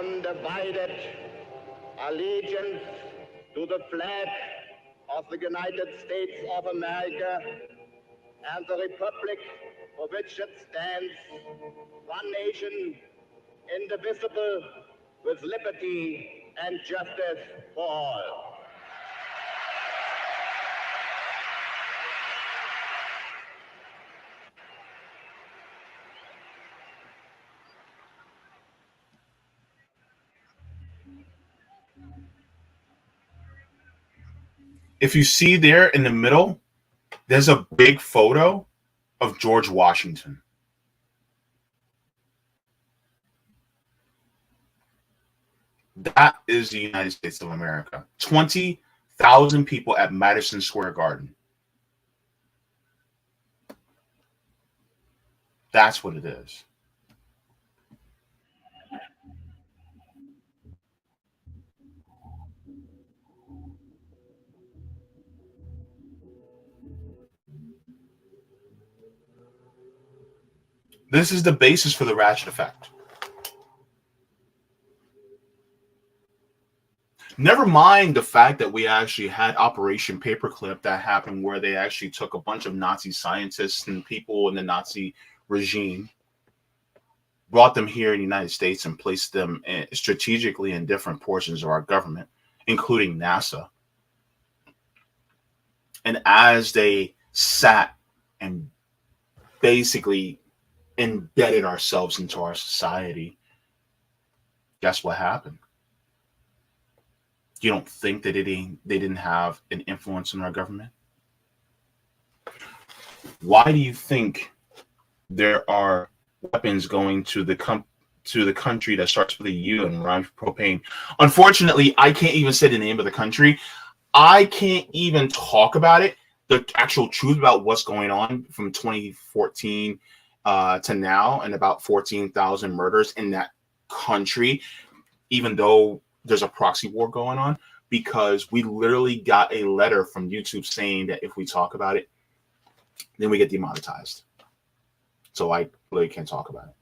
undivided allegiance to the flag of the United States of America and the republic for which it stands, one nation, indivisible, with liberty and justice for all. If you see there in the middle, there's a big photo of George Washington. That is the United States of America. 20,000 people at Madison Square Garden. That's what it is. This is the basis for the ratchet effect. Never mind the fact that we actually had Operation Paperclip that happened where they actually took a bunch of Nazi scientists and people in the Nazi regime, brought them here in the United States and placed them strategically in different portions of our government, including NASA. And as they sat and basically embedded ourselves into our society, guess what happened? You don't think that they didn't have an influence in our government? Why do you think there are weapons going to the country that starts with a U and rhymes with propane? Unfortunately, I can't even say the name of the country. I can't even talk about it, the actual truth about what's going on from 2014 to now, and about 14,000 murders in that country, even though there's a proxy war going on, because we literally got a letter from YouTube saying that if we talk about it, then we get demonetized. So I really can't talk about it.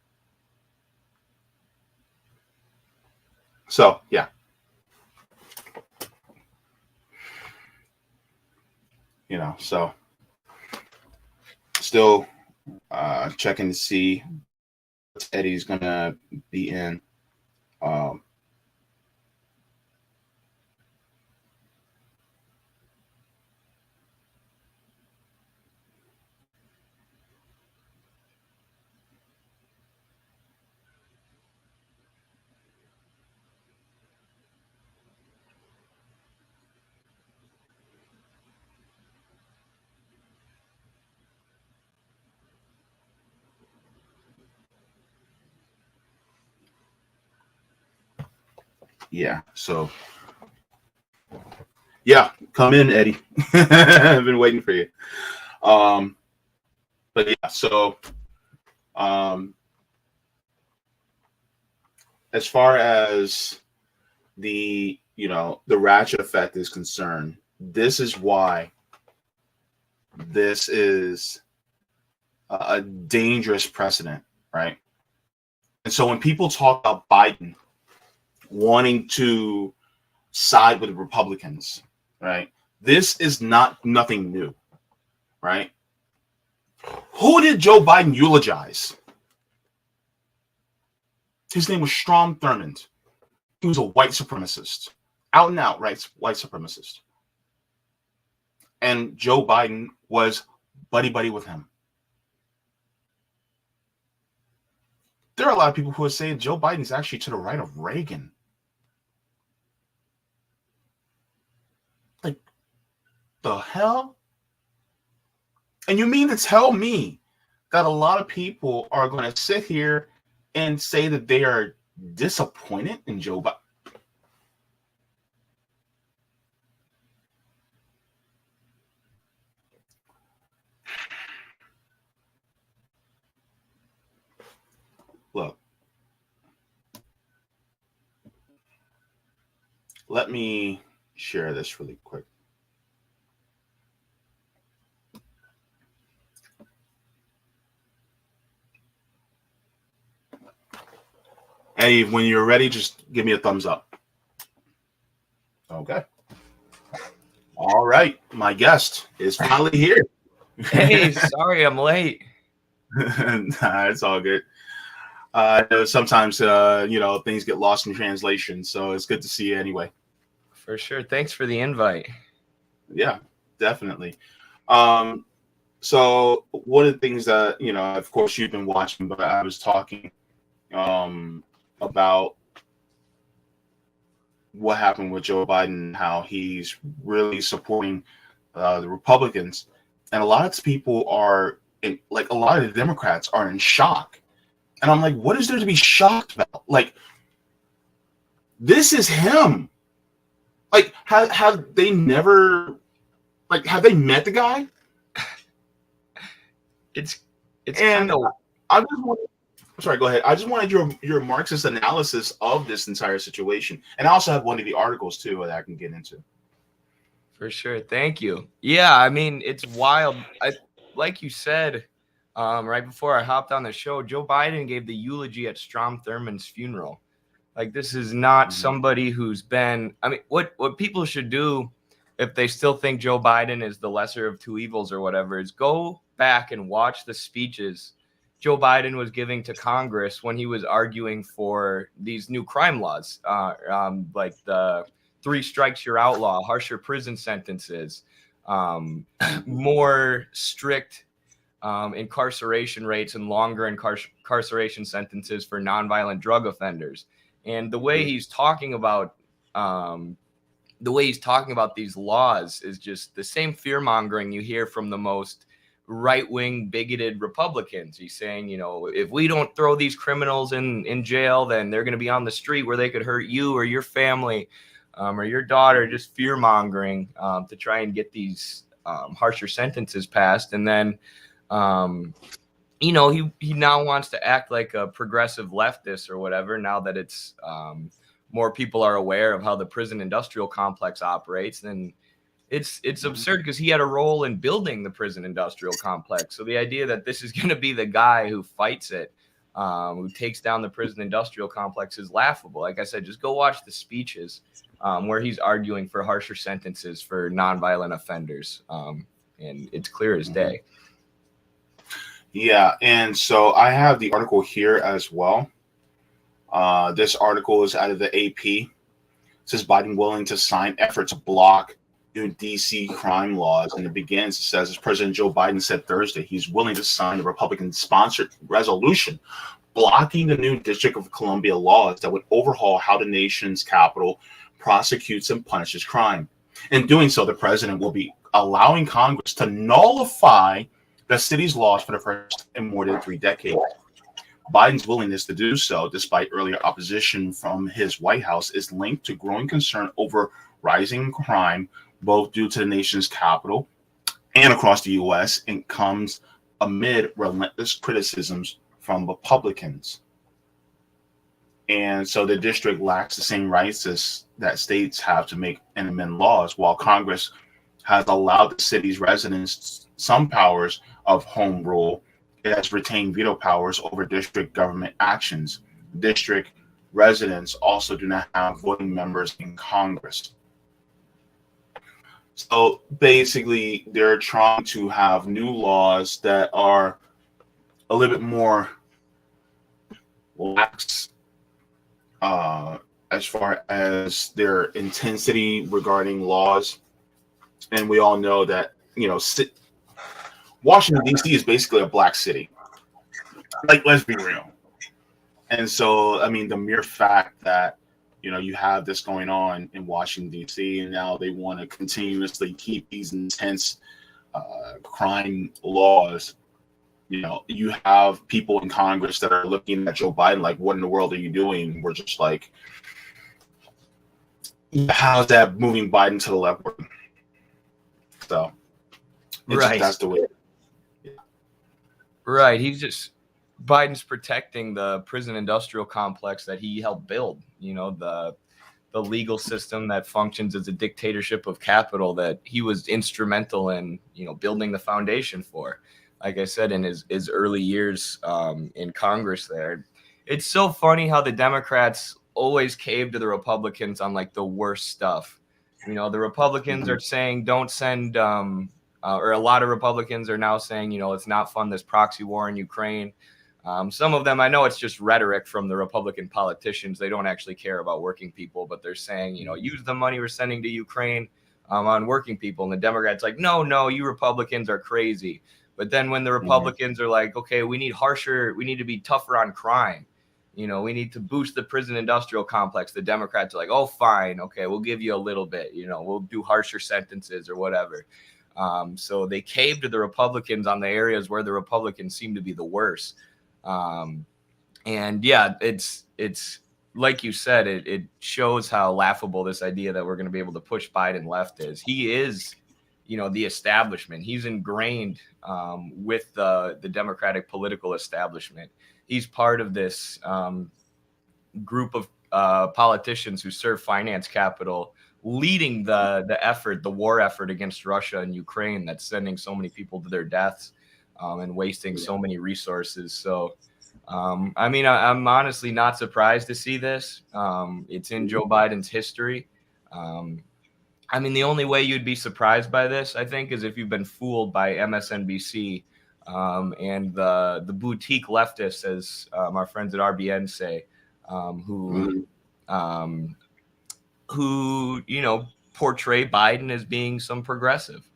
So, yeah. You know, so still checking to see what Eddie's going to be in. Yeah, so yeah, come in, Eddie. I've been waiting for you. But yeah, so as far as the ratchet effect is concerned, this is why this is a dangerous precedent, right? And so when people talk about Biden wanting to side with the Republicans, right? This is nothing new, right? Who did Joe Biden eulogize? His name was Strom Thurmond. He was a white supremacist, out and out white supremacist. And Joe Biden was buddy with him. There are a lot of people who are saying Joe Biden's actually to the right of Reagan. Like, the hell? And you mean to tell me that a lot of people are going to sit here and say that they are disappointed in Joe Biden? Look, let me share this really quick. Hey, when you're ready, just give me a thumbs up. Okay. All right. My guest is finally here. Hey, sorry I'm late. Nah, it's all good. Sometimes, things get lost in translation. So it's good to see you anyway. For sure. Thanks for the invite. Yeah, definitely. So one of the things that, of course, you've been watching, but I was talking about what happened with Joe Biden, how he's really supporting the Republicans. And a lot of people are, a lot of the Democrats are in shock. And I'm like, what is there to be shocked about? Like, this is him. Like, have they never, have they met the guy? It's And kind of I just wanted, sorry, go ahead. I just wanted your Marxist analysis of this entire situation. And I also have one of the articles, too, that I can get into. for sure. Thank you. Yeah, I mean, it's wild. Like you said, right before I hopped on the show, Joe Biden gave the eulogy at Strom Thurmond's funeral. Like, this is not somebody who's been, I mean, what people should do if they still think Joe Biden is the lesser of two evils or whatever is go back and watch the speeches Joe Biden was giving to Congress when he was arguing for these new crime laws, like the 3 strikes you're outlaw, harsher prison sentences, more strict incarceration rates and longer incarceration sentences for nonviolent drug offenders. And the way he's talking about these laws is just the same fear mongering you hear from the most right-wing bigoted Republicans. He's saying, if we don't throw these criminals in jail, then they're going to be on the street where they could hurt you or your family or your daughter, just fear mongering to try and get these harsher sentences passed. And then, he now wants to act like a progressive leftist or whatever, now that it's more people are aware of how the prison industrial complex operates. Then it's absurd because he had a role in building the prison industrial complex. So the idea that this is going to be the guy who fights it, who takes down the prison industrial complex is laughable. Like I said, just go watch the speeches where he's arguing for harsher sentences for nonviolent offenders. And it's clear as day. Yeah, and so I have the article here as well. This article is out of the AP. It says Biden willing to sign effort to block new DC crime laws. And it begins, it says, as President Joe Biden said Thursday, he's willing to sign a Republican-sponsored resolution blocking the new District of Columbia laws that would overhaul how the nation's capital prosecutes and punishes crime. In doing so, the president will be allowing Congress to nullify the city's laws for the first in more than 3 decades. Biden's willingness to do so, despite earlier opposition from his White House, is linked to growing concern over rising crime, both due to the nation's capital and across the U.S., and comes amid relentless criticisms from Republicans. And so the district lacks the same rights that states have to make and amend laws, while Congress has allowed the city's residents some powers of home rule. It has retained veto powers over district government actions. District residents also do not have voting members in Congress. So basically, they're trying to have new laws that are a little bit more lax as far as their intensity regarding laws. And we all know that, Washington, D.C. is basically a black city. Like, let's be real. And so, I mean, the mere fact that, you have this going on in Washington, D.C., and now they want to continuously keep these intense crime laws. You have people in Congress that are looking at Joe Biden like, what in the world are you doing? We're just like, how's that moving Biden to the left? So, Right. That's the way. Right. Biden's protecting the prison industrial complex that he helped build, the legal system that functions as a dictatorship of capital that he was instrumental in, building the foundation for. Like I said, in his early years in Congress there, it's so funny how the Democrats always cave to the Republicans on like the worst stuff. You know, the Republicans are saying don't send, or a lot of Republicans are now saying, you know, let's not fund this proxy war in Ukraine. Some of them, I know it's just rhetoric from the Republican politicians. They don't actually care about working people, but they're saying, you know, use the money we're sending to Ukraine on working people. And the Democrats like, no, you Republicans are crazy. But then when the Republicans are like, okay, we need to be tougher on crime. You know, we need to boost the prison industrial complex. The Democrats are like, oh, fine. Okay, we'll give you a little bit. You know, we'll do harsher sentences or whatever. So they cave to the Republicans on the areas where the Republicans seem to be the worst. And yeah, it's like you said, it shows how laughable this idea that we're going to be able to push Biden left is. He is, you know, the establishment. He's ingrained with the Democratic political establishment. He's part of this group of politicians who serve finance capital, leading the war effort against Russia and Ukraine that's sending so many people to their deaths and wasting so many resources. So, I mean, I'm honestly not surprised to see this. It's in Joe Biden's history. I mean, the only way you'd be surprised by this, I think, is if you've been fooled by MSNBC and the boutique leftists, as our friends at RBN say, who you know, portray Biden as being some progressive,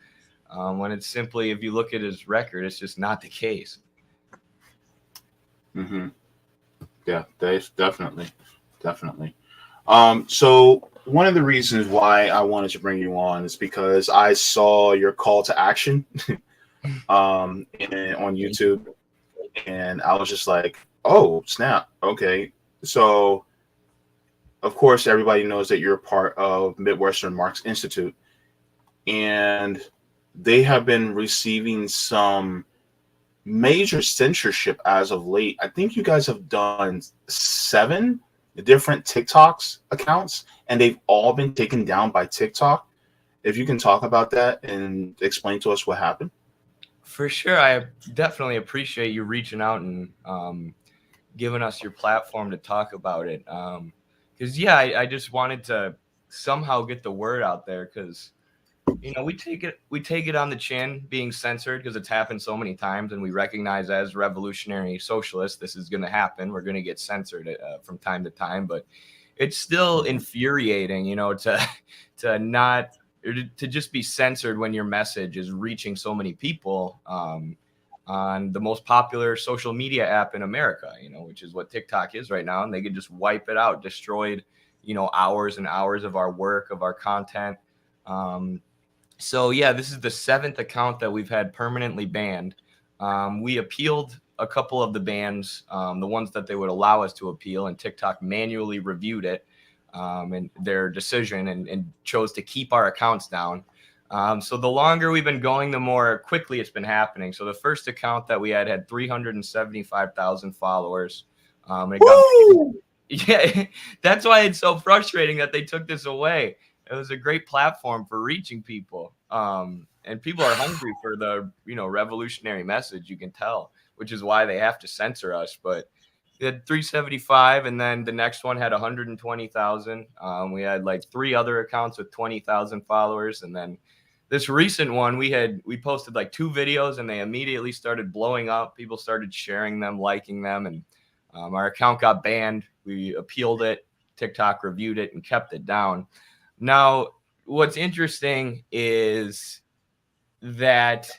when it's simply, if you look at his record, it's just not the case. Yeah, definitely. So one of the reasons why I wanted to bring you on is because I saw your call to action on YouTube, and I was just like, oh, snap. Okay. So, of course, everybody knows that you're part of Midwestern Marx Institute, and they have been receiving some major censorship as of late. I think you guys have done 7 different TikToks accounts, and they've all been taken down by TikTok. If you can talk about that and explain to us what happened. For sure. I definitely appreciate you reaching out and giving us your platform to talk about it. Because, yeah, I just wanted to somehow get the word out there, because, you know, we take it on the chin being censored because it's happened so many times, and we recognize as revolutionary socialists this is going to happen. We're going to get censored from time to time, but it's still infuriating, you know, to just be censored when your message is reaching so many people on the most popular social media app in America, you know, which is what TikTok is right now, and they could just wipe it out, destroyed, you know, hours and hours of our work, of our content. So, yeah, this is the 7th account that we've had permanently banned. We appealed a couple of the bans, the ones that they would allow us to appeal, and TikTok manually reviewed it and their decision and chose to keep our accounts down. So the longer we've been going, the more quickly it's been happening. So the first account that we had 375,000 followers. Yeah, that's why it's so frustrating that they took this away. It was a great platform for reaching people. And people are hungry for the, you know, revolutionary message, you can tell, which is why they have to censor us. But we had 375, and then the next one had 120,000. We had like 3 other accounts with 20,000 followers. And then this recent one, we posted like 2 videos, and they immediately started blowing up. People started sharing them, liking them, and our account got banned. We appealed it. TikTok reviewed it and kept it down. Now, what's interesting is that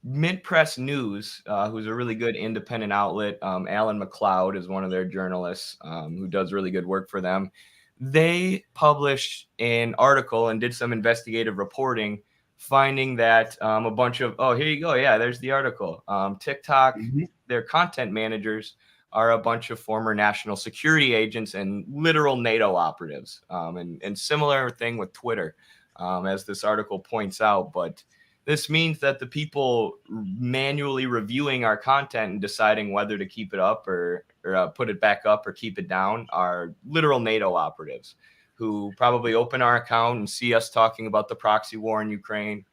Mint Press News, who's a really good independent outlet, Alan McLeod is one of their journalists who does really good work for them. They published an article and did some investigative reporting, finding that a bunch of, oh, here you go. Yeah, there's the article. TikTok, their content managers are a bunch of former national security agents and literal NATO operatives. And similar thing with Twitter, as this article points out. But this means that the people manually reviewing our content and deciding whether to keep it up or put it back up or keep it down are literal NATO operatives who probably open our account and see us talking about the proxy war in Ukraine,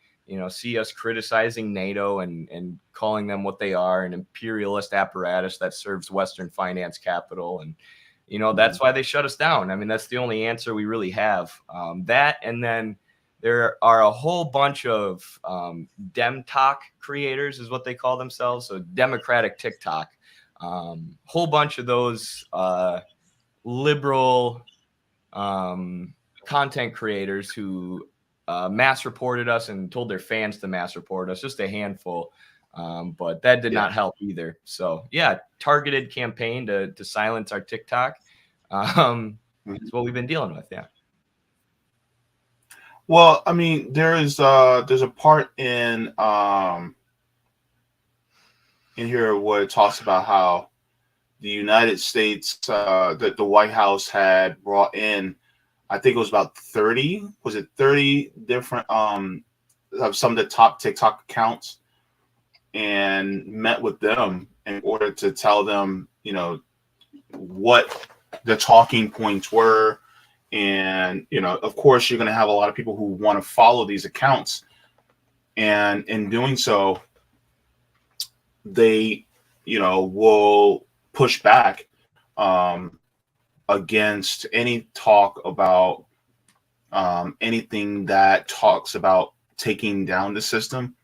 see us criticizing NATO and calling them what they are, an imperialist apparatus that serves Western finance capital. And, that's why they shut us down. I mean, that's the only answer we really have. That, and then there are a whole bunch of Dem Talk creators is what they call themselves. So Democratic TikTok, whole bunch of those liberal content creators who mass reported us and told their fans to mass report us, just a handful. But that did not help either. So yeah, targeted campaign to silence our TikTok. It's what we've been dealing with. Yeah. Well, I mean, there's a part in here where it talks about how the United States, that the White House had brought in, I think it was about 30 different of some of the top TikTok accounts, and met with them in order to tell them, what the talking points were. And, of course, you're going to have a lot of people who want to follow these accounts. And in doing so, they, will push back against any talk about anything that talks about taking down the system.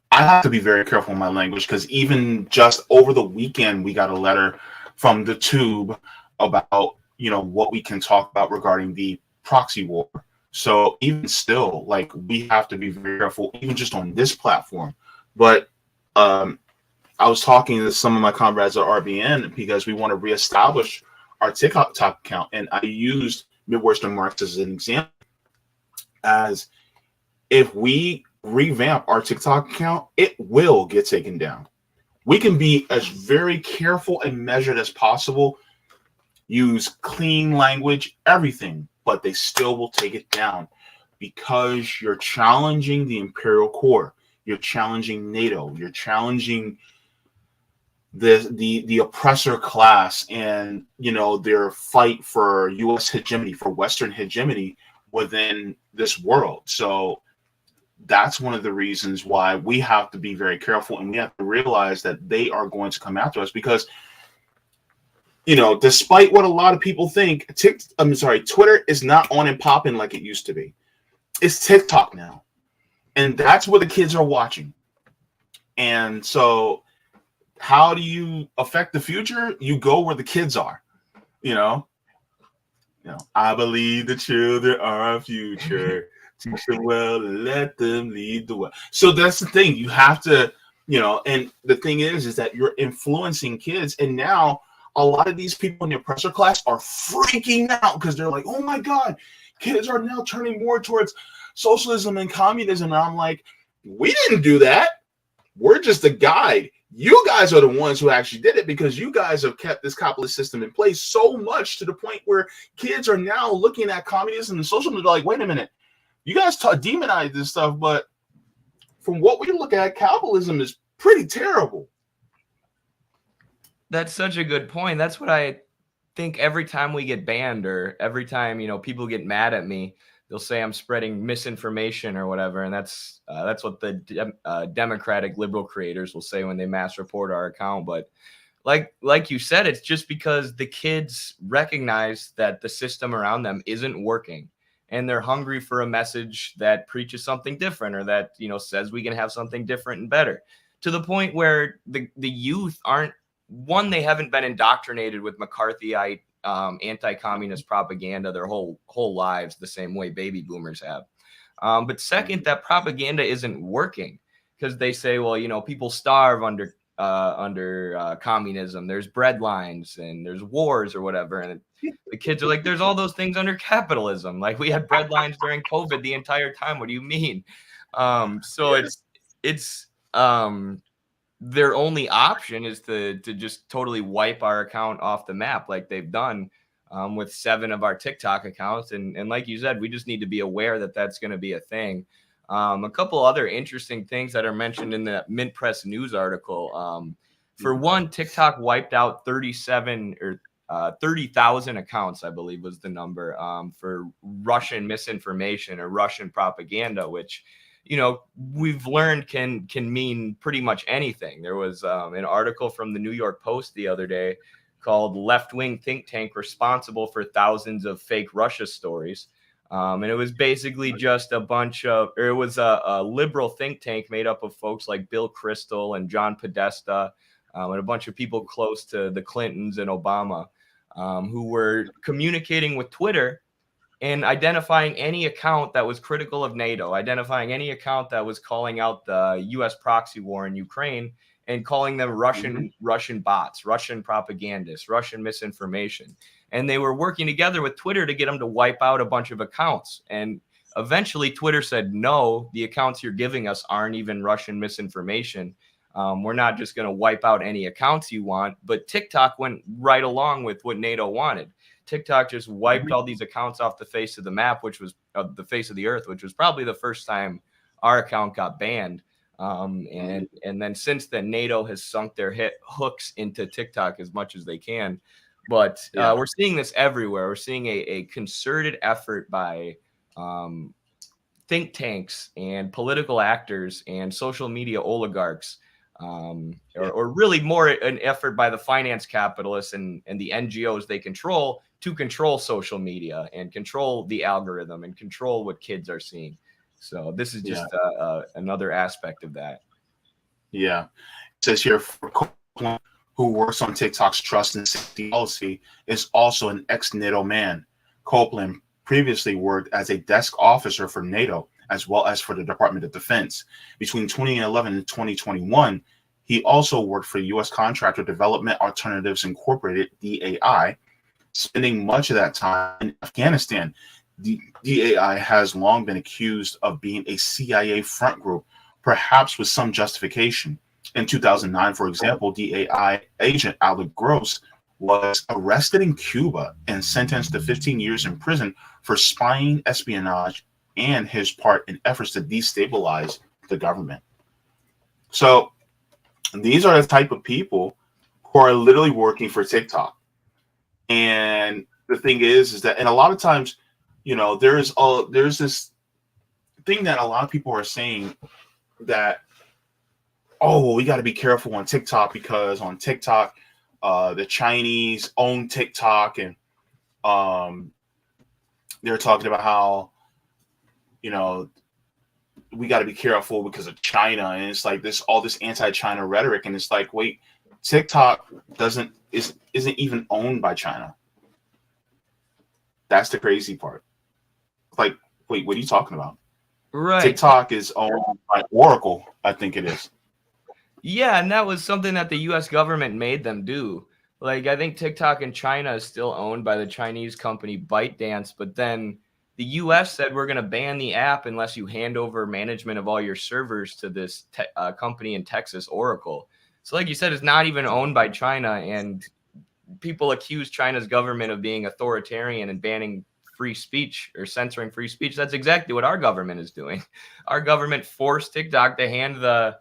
I have to be very careful in my language, because even just over the weekend, we got a letter from the Tube about, what we can talk about regarding the proxy war. So even still, like, we have to be very careful, even just on this platform. But I was talking to some of my comrades at RBN because we want to reestablish our TikTok account. And I used Midwestern Marxists as an example, as if we revamp our TikTok account, it will get taken down. We can be as very careful and measured as possible, use clean language, everything, but they still will take it down, because you're challenging the imperial core, you're challenging NATO, you're challenging the oppressor class, and their fight for U.S. hegemony, for Western hegemony within this world. So that's one of the reasons why we have to be very careful, and we have to realize that they are going to come after us, because despite what a lot of people think, Twitter is not on and popping like it used to be. It's TikTok now, and that's what the kids are watching. And so how do you affect the future? You go where the kids are. I believe the children are our future. Teach them well and let them lead the way. So that's the thing. You have to, and the thing is that you're influencing kids. And now a lot of these people in the oppressor class are freaking out, because they're like, oh my God, kids are now turning more towards socialism and communism. And I'm like, we didn't do that. We're just a guide. You guys are the ones who actually did it, because you guys have kept this capitalist system in place so much to the point where kids are now looking at communism and socialism. They're like, wait a minute, you guys demonize this stuff, but from what we look at, capitalism is pretty terrible. That's such a good point. That's what I think every time we get banned, or every time, people get mad at me, they'll say I'm spreading misinformation or whatever. And that's what the Democratic liberal creators will say when they mass report our account. But like you said, it's just because the kids recognize that the system around them isn't working, and they're hungry for a message that preaches something different, or that, says we can have something different and better, to the point where the youth aren't, one, they haven't been indoctrinated with McCarthyite anti-communist propaganda their whole lives the same way baby boomers have. But second, that propaganda isn't working, because they say, well, people starve under communism. There's bread lines and there's wars or whatever. And the kids are like, there's all those things under capitalism. Like, we had bread lines during COVID the entire time. What do you mean? So it's their only option is to just totally wipe our account off the map, like they've done with 7 of our TikTok accounts. And like you said, we just need to be aware that that's going to be a thing. A couple other interesting things that are mentioned in the Mint Press news article. For one, TikTok wiped out 37 or 30,000 accounts, I believe was the number, for Russian misinformation or Russian propaganda, which, we've learned can mean pretty much anything. There was an article from the New York Post the other day called "Left-Wing Think Tank Responsible for Thousands of Fake Russia Stories." And it was basically just it was a liberal think tank made up of folks like Bill Kristol and John Podesta, and a bunch of people close to the Clintons and Obama, who were communicating with Twitter and identifying any account that was critical of NATO, identifying any account that was calling out the U.S. proxy war in Ukraine, and calling them Russian bots, Russian propagandists, Russian misinformation. And they were working together with Twitter to get them to wipe out a bunch of accounts. And eventually Twitter said, no, the accounts you're giving us aren't even Russian misinformation. We're not just going to wipe out any accounts you want. But TikTok went right along with what NATO wanted. TikTok just wiped all these accounts off the face of the map, which was the face of the earth, which was probably the first time our account got banned. And then since then, NATO has sunk their hooks into TikTok as much as they can. But we're seeing this everywhere. We're seeing a concerted effort by think tanks and political actors and social media oligarchs, or really more an effort by the finance capitalists and the NGOs they control to control social media and control the algorithm and control what kids are seeing. So this is just another aspect of that. Yeah. It says here, who works on TikTok's trust and safety policy, is also an ex-NATO man. Copeland previously worked as a desk officer for NATO, as well as for the Department of Defense. Between 2011 and 2021, he also worked for U.S. contractor Development Alternatives Incorporated, DAI, spending much of that time in Afghanistan. The DAI has long been accused of being a CIA front group, perhaps with some justification. In 2009, for example, DAI agent Alec Gross was arrested in Cuba and sentenced to 15 years in prison for spying, espionage, and his part in efforts to destabilize the government. So these are the type of people who are literally working for TikTok. And the thing is that, and a lot of times, there's this thing that a lot of people are saying that, oh, well, we got to be careful on TikTok because on TikTok, the Chinese own TikTok, and they're talking about how, we got to be careful because of China, and it's like all this anti-China rhetoric, and it's like, wait, TikTok isn't even owned by China. That's the crazy part. Like, wait, what are you talking about? Right. TikTok is owned by Oracle, I think it is. Yeah, and that was something that the U.S. government made them do. Like, I think TikTok in China is still owned by the Chinese company ByteDance, but then the U.S. said we're going to ban the app unless you hand over management of all your servers to this company in Texas, Oracle. So like you said, it's not even owned by China, and people accuse China's government of being authoritarian and banning free speech or censoring free speech. That's exactly what our government is doing. Our government forced TikTok to hand the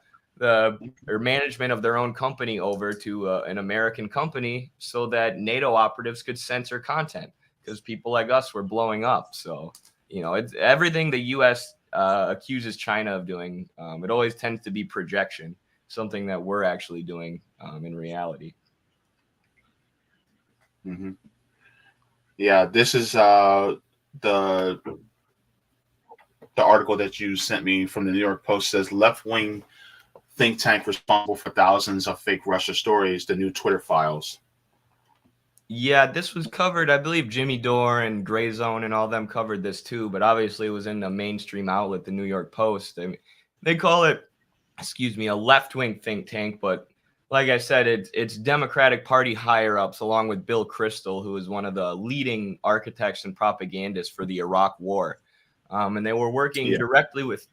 management of their own company over to an American company so that NATO operatives could censor content because people like us were blowing up. So, it's everything the U.S. Accuses China of doing. It always tends to be projection, something that we're actually doing in reality. Mm-hmm. Yeah, this is the article that you sent me from the New York Post. Says left-wing think tank responsible for thousands of fake Russia stories, the new Twitter files. Yeah, this was covered. I believe Jimmy Dore and Gray Zone and all them covered this too, but obviously it was in the mainstream outlet, the New York Post. I mean, they call it, a left-wing think tank, but like I said, it's Democratic Party higher-ups along with Bill Kristol, who is one of the leading architects and propagandists for the Iraq War. And they were working directly with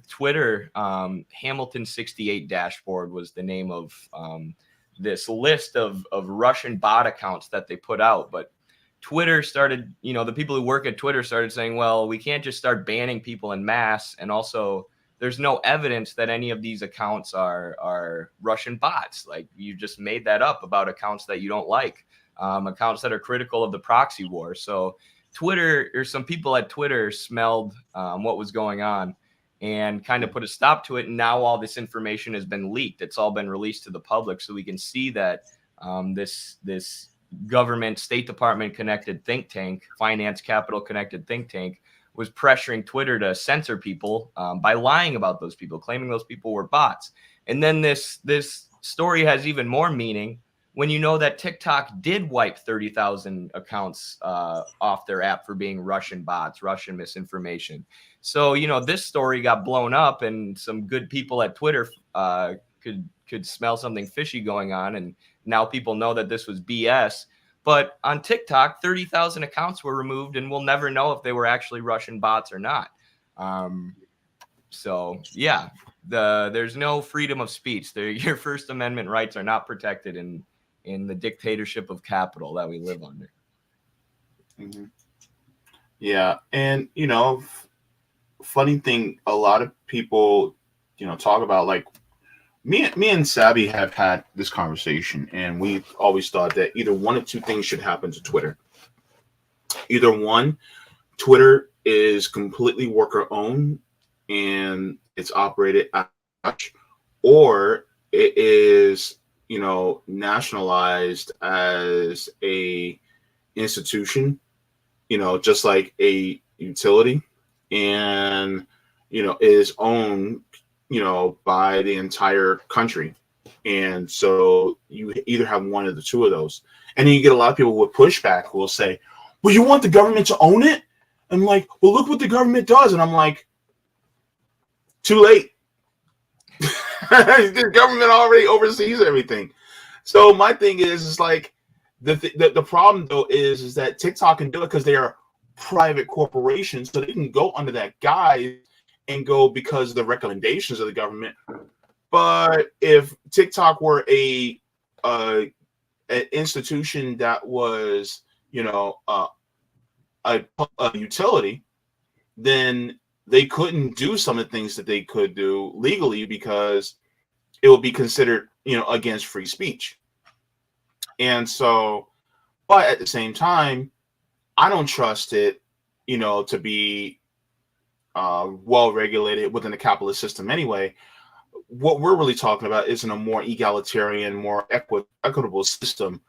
Twitter. Hamilton 68 dashboard was the name of this list of Russian bot accounts that they put out. But Twitter started, the people who work at Twitter started saying, well, we can't just start banning people en masse. And also, there's no evidence that any of these accounts are Russian bots. Like, you just made that up about accounts that you don't like. accounts that are critical of the proxy war. So Twitter, or some people at Twitter, smelled what was going on and kind of put a stop to it. And now all this information has been leaked. It's all been released to the public, so we can see that this government, State Department connected think tank, finance capital connected think tank, was pressuring Twitter to censor people by lying about those people, claiming those people were bots. And then this story has even more meaning when you know that TikTok did wipe 30,000 accounts off their app for being Russian bots, Russian misinformation. So, you know, this story got blown up, and some good people at Twitter could smell something fishy going on, and now people know that this was BS. But on TikTok, 30,000 accounts were removed, and we'll never know if they were actually Russian bots or not. So, yeah, there's no freedom of speech. Your First Amendment rights are not protected in the dictatorship of capital that we live under. Mm-hmm. Yeah, and, you know, funny thing, a lot of people, you know, talk about, like, me and Sabby have had this conversation, and we've always thought that either one of two things should happen to Twitter. Either one, Twitter is completely worker owned and it's operated as such, or it is, you know, nationalized as a institution, you know, just like a utility, and, you know, is owned, you know, by the entire country. And so you either have one of the two of those. And then you get a lot of people with pushback who will say, well, you want the government to own it? I'm like, well, look what the government does. And I'm like, too late. The government already oversees everything. So my thing is like, the problem though is that TikTok can do it because they are private corporations, so they can go under that guise and go because of the recommendations of the government. But if TikTok were an institution that was, you know, a utility, then they couldn't do some of the things that they could do legally because it would be considered, you know, against free speech. And so, but at the same time, I don't trust it, you know, to be well regulated within the capitalist system anyway. What we're really talking about is in a more egalitarian, more equitable system,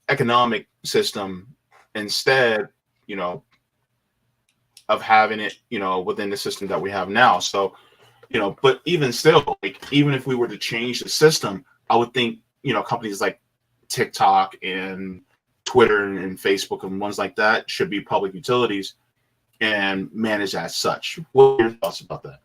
economic system, instead, you know, of having it, you know, within the system that we have now. So, you know, but even still, like, even if we were to change the system, I would think, you know, companies like TikTok and Twitter and Facebook and ones like that should be public utilities and managed as such. What are your thoughts about that?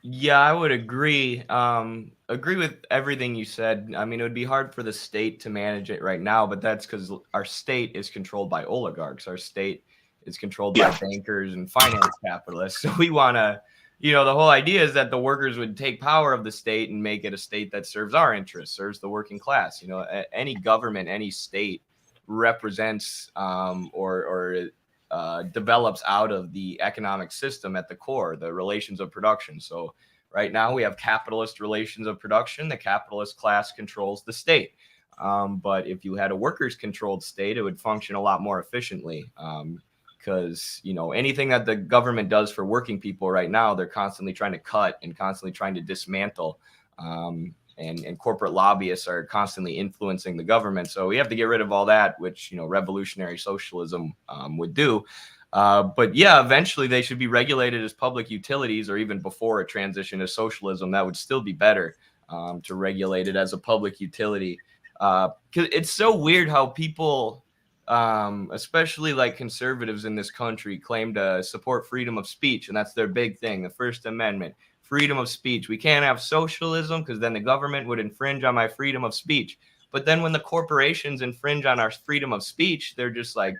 Yeah, I would agree. Agree with everything you said. I mean, it would be hard for the state to manage it right now, but that's because our state is controlled by oligarchs. Our state is controlled by bankers and finance capitalists. So we want to, you know, the whole idea is that the workers would take power of the state and make it a state that serves our interests, serves the working class. You know, any government, any state represents or develops out of the economic system at the core, the relations of production. So right now we have capitalist relations of production. The capitalist class controls the state. But if you had a workers controlled state, it would function a lot more efficiently. Because, you know, anything that the government does for working people right now, they're constantly trying to cut and constantly trying to dismantle. And corporate lobbyists are constantly influencing the government. So we have to get rid of all that, which, you know, revolutionary socialism would do. But yeah, eventually they should be regulated as public utilities, or even before a transition to socialism, that would still be better to regulate it as a public utility. Because it's so weird how people, especially like conservatives in this country, claim to support freedom of speech. And that's their big thing, the First Amendment. Freedom of speech. We can't have socialism because then the government would infringe on my freedom of speech. But then when the corporations infringe on our freedom of speech, they're just like,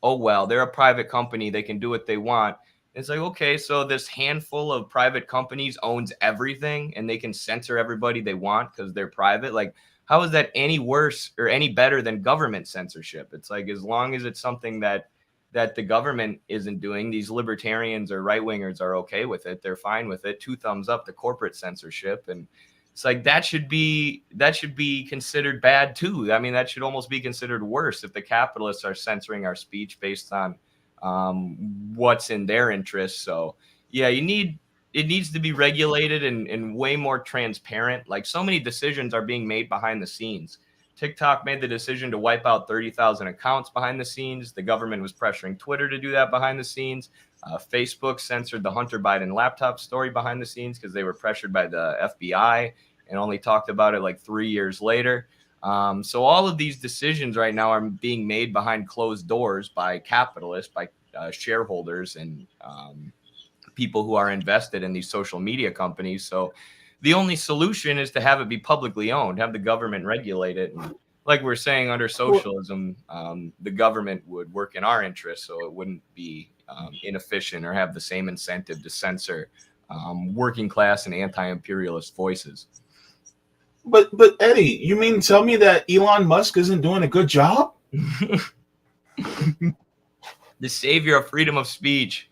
oh, well, they're a private company. They can do what they want. It's like, okay, so this handful of private companies owns everything and they can censor everybody they want because they're private. Like, how is that any worse or any better than government censorship? It's like, as long as it's something that the government isn't doing, these libertarians or right-wingers are okay with it. They're fine with it. 2 thumbs up to corporate censorship. And It's like that should be considered bad too. I mean, that should almost be considered worse if the capitalists are censoring our speech based on what's in their interests. So yeah, it needs to be regulated and way more transparent. Like, so many decisions are being made behind the scenes. TikTok made the decision to wipe out 30,000 accounts behind the scenes. The government was pressuring Twitter to do that behind the scenes. Facebook censored the Hunter Biden laptop story behind the scenes because they were pressured by the FBI and only talked about it like 3 years later. So all of these decisions right now are being made behind closed doors by capitalists, by shareholders, and people who are invested in these social media companies. So the only solution is to have it be publicly owned, have the government regulate it. And like we're saying, under socialism, the government would work in our interest, so it wouldn't be inefficient or have the same incentive to censor working class and anti-imperialist voices. But Eddie, you mean tell me that Elon Musk isn't doing a good job? The savior of freedom of speech.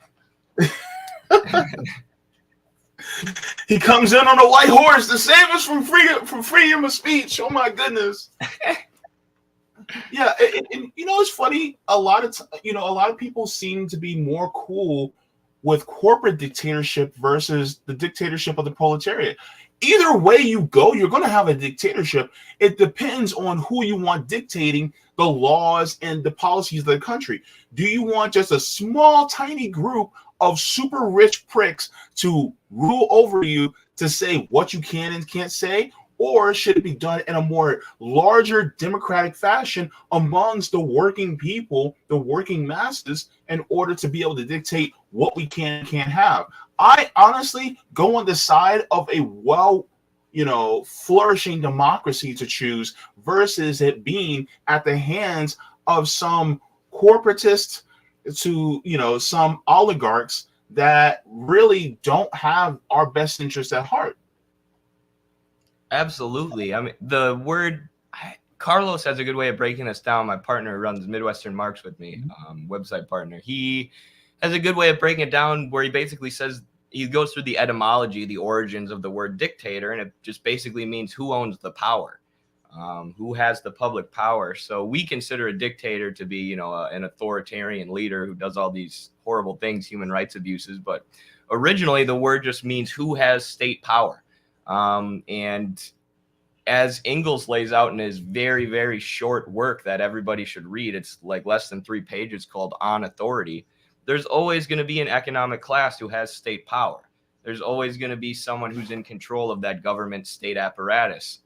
He comes in on a white horse to save us from freedom of speech. Oh my goodness. Yeah, and you know, it's funny. A lot of people seem to be more cool with corporate dictatorship versus the dictatorship of the proletariat. Either way you go, you're going to have a dictatorship. It depends on who you want dictating the laws and the policies of the country. Do you want just a small, tiny group of super rich pricks to rule over you to say what you can and can't say? Or should it be done in a more larger democratic fashion amongst the working people, the working masses, in order to be able to dictate what we can and can't have? I honestly go on the side of a flourishing democracy to choose versus it being at the hands of some corporatists to, some oligarchs that really don't have our best interest at heart. Absolutely. I mean, the word Carlos has a good way of breaking this down. My partner who runs Midwestern Marks with me, website partner. He has a good way of breaking it down where he basically says, he goes through the etymology, the origins of the word dictator, and it just basically means who owns the power, who has the public power. So we consider a dictator to be, an authoritarian leader who does all these horrible things, human rights abuses. But originally, the word just means who has state power. And as Engels lays out in his very, very short work that everybody should read, it's like less than 3 pages, called On Authority. There's always going to be an economic class who has state power. There's always going to be someone who's in control of that government state apparatus.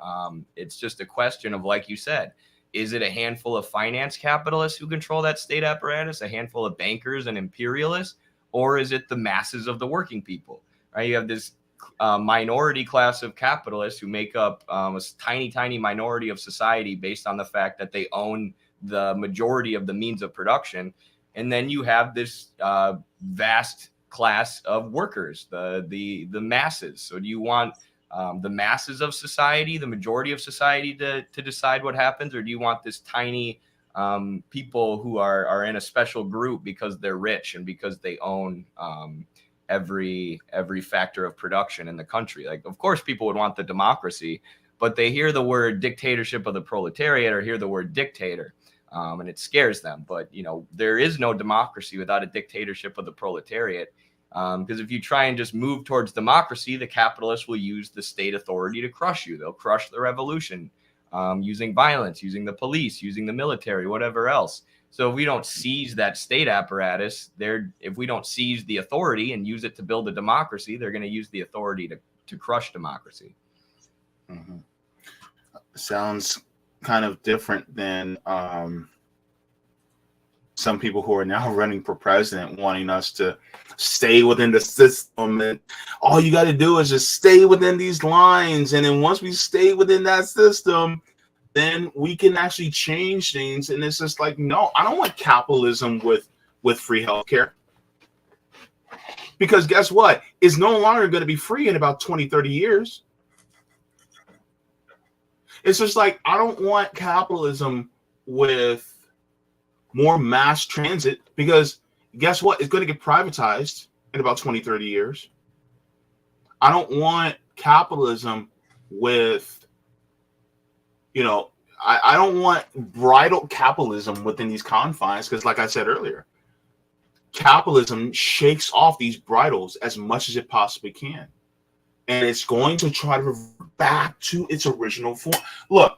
It's just a question of, like you said, is it a handful of finance capitalists who control that state apparatus, a handful of bankers and imperialists, or is it the masses of the working people? Right? You have this minority class of capitalists who make up a tiny, tiny minority of society based on the fact that they own the majority of the means of production. And then you have this vast class of workers, the masses. So do you want the masses of society, the majority of society to decide what happens? Or do you want this tiny people who are in a special group because they're rich and because they own every factor of production in the country? Like, of course, people would want the democracy, but they hear the word dictatorship of the proletariat or hear the word dictator. And it scares them. But, there is no democracy without a dictatorship of the proletariat. Because if you try and just move towards democracy, the capitalists will use the state authority to crush you. They'll crush the revolution using violence, using the police, using the military, whatever else. So if we don't seize that state apparatus, if we don't seize the authority and use it to build a democracy, they're going to use the authority to crush democracy. Mm-hmm. Sounds kind of different than some people who are now running for president, wanting us to stay within the system, and all you got to do is just stay within these lines, and then once we stay within that system, then we can actually change things. And it's just like, no, I don't want capitalism with free healthcare, because guess what? It's no longer going to be free in about 20-30 years. It's just like, I don't want capitalism with more mass transit, because guess what? It's going to get privatized in about 20-30 years. I don't want capitalism with, I don't want bridled capitalism within these confines, because like I said earlier, capitalism shakes off these bridles as much as it possibly can. And it's going to try to revert back to its original form. Look,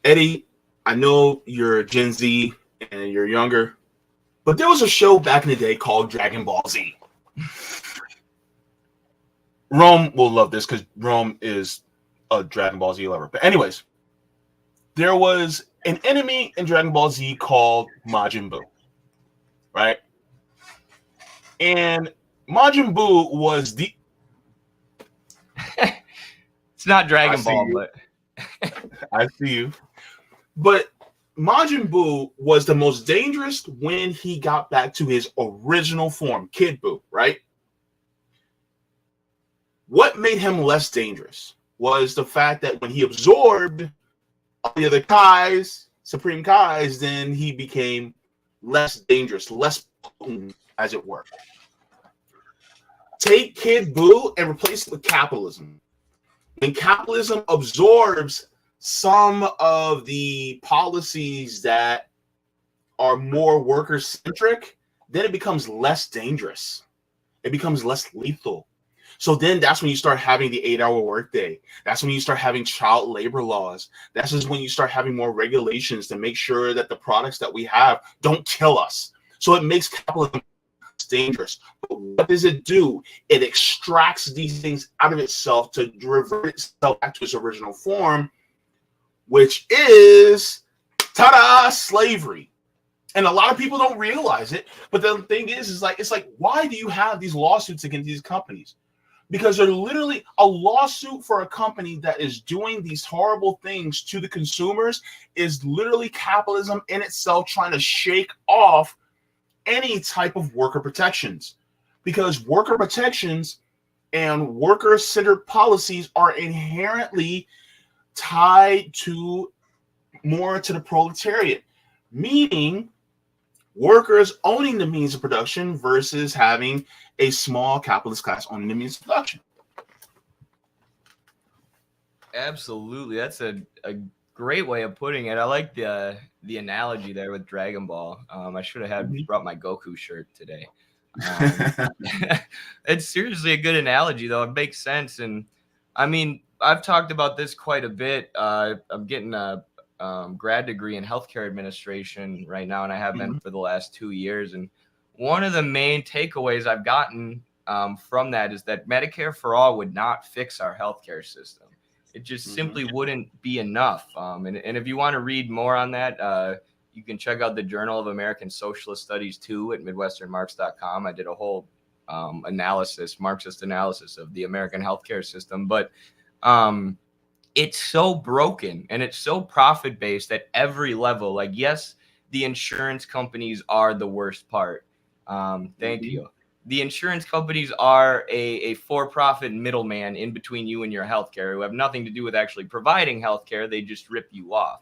Eddie, I know you're Gen Z and you're younger, but there was a show back in the day called Dragon Ball Z. Rome will love this because Rome is a Dragon Ball Z lover. But anyways, there was an enemy in Dragon Ball Z called Majin Buu, right? And Majin Buu was the... It's not Dragon Ball, but... I see you. But Majin Buu was the most dangerous when he got back to his original form, Kid Buu, right? What made him less dangerous was the fact that when he absorbed all the other Kais, Supreme Kais, then he became less dangerous, less potent, as it were. Take Kid Buu and replace it with capitalism. When capitalism absorbs some of the policies that are more worker-centric, then it becomes less dangerous. It becomes less lethal. So then that's when you start having the 8-hour workday. That's when you start having child labor laws. That's just when you start having more regulations to make sure that the products that we have don't kill us. So it makes capitalism dangerous. But what does it do? It extracts these things out of itself to revert itself back to its original form, which is, ta-da, slavery. And a lot of people don't realize it. But the thing is it's like, why do you have these lawsuits against these companies? Because they're literally a lawsuit for a company that is doing these horrible things to the consumers is literally capitalism in itself trying to shake off any type of worker protections. Because worker protections and worker-centered policies are inherently tied to more to the proletariat, meaning workers owning the means of production versus having a small capitalist class owning the means of production. Absolutely. That's a great way of putting it. I like the analogy there with Dragon Ball. I should have brought my Goku shirt today. It's seriously a good analogy, though. It makes sense. And I mean, I've talked about this quite a bit. I'm getting a grad degree in healthcare administration right now, and I have been for the last 2 years. And one of the main takeaways I've gotten from that is that Medicare for all would not fix our healthcare system. It just simply wouldn't be enough. And if you want to read more on that, you can check out the Journal of American Socialist Studies 2 at midwesternmarks.com. I did a whole Marxist analysis of the American healthcare system. But it's so broken and it's so profit-based at every level. Like, yes, the insurance companies are the worst part. Thank you. The insurance companies are a for-profit middleman in between you and your healthcare who have nothing to do with actually providing healthcare. They just rip you off.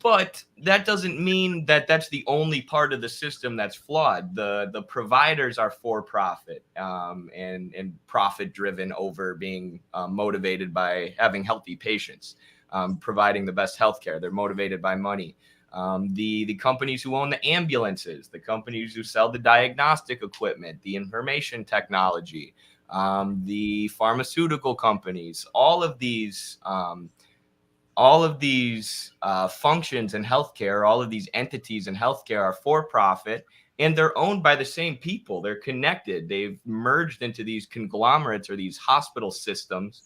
But that doesn't mean that that's the only part of the system that's flawed. The providers are for-profit and profit-driven over being motivated by having healthy patients, providing the best healthcare. They're motivated by money. The companies who own the ambulances, the companies who sell the diagnostic equipment, the information technology, the pharmaceutical companies, all of these functions in healthcare, all of these entities in healthcare are for profit, and they're owned by the same people. They're connected. They've merged into these conglomerates or these hospital systems,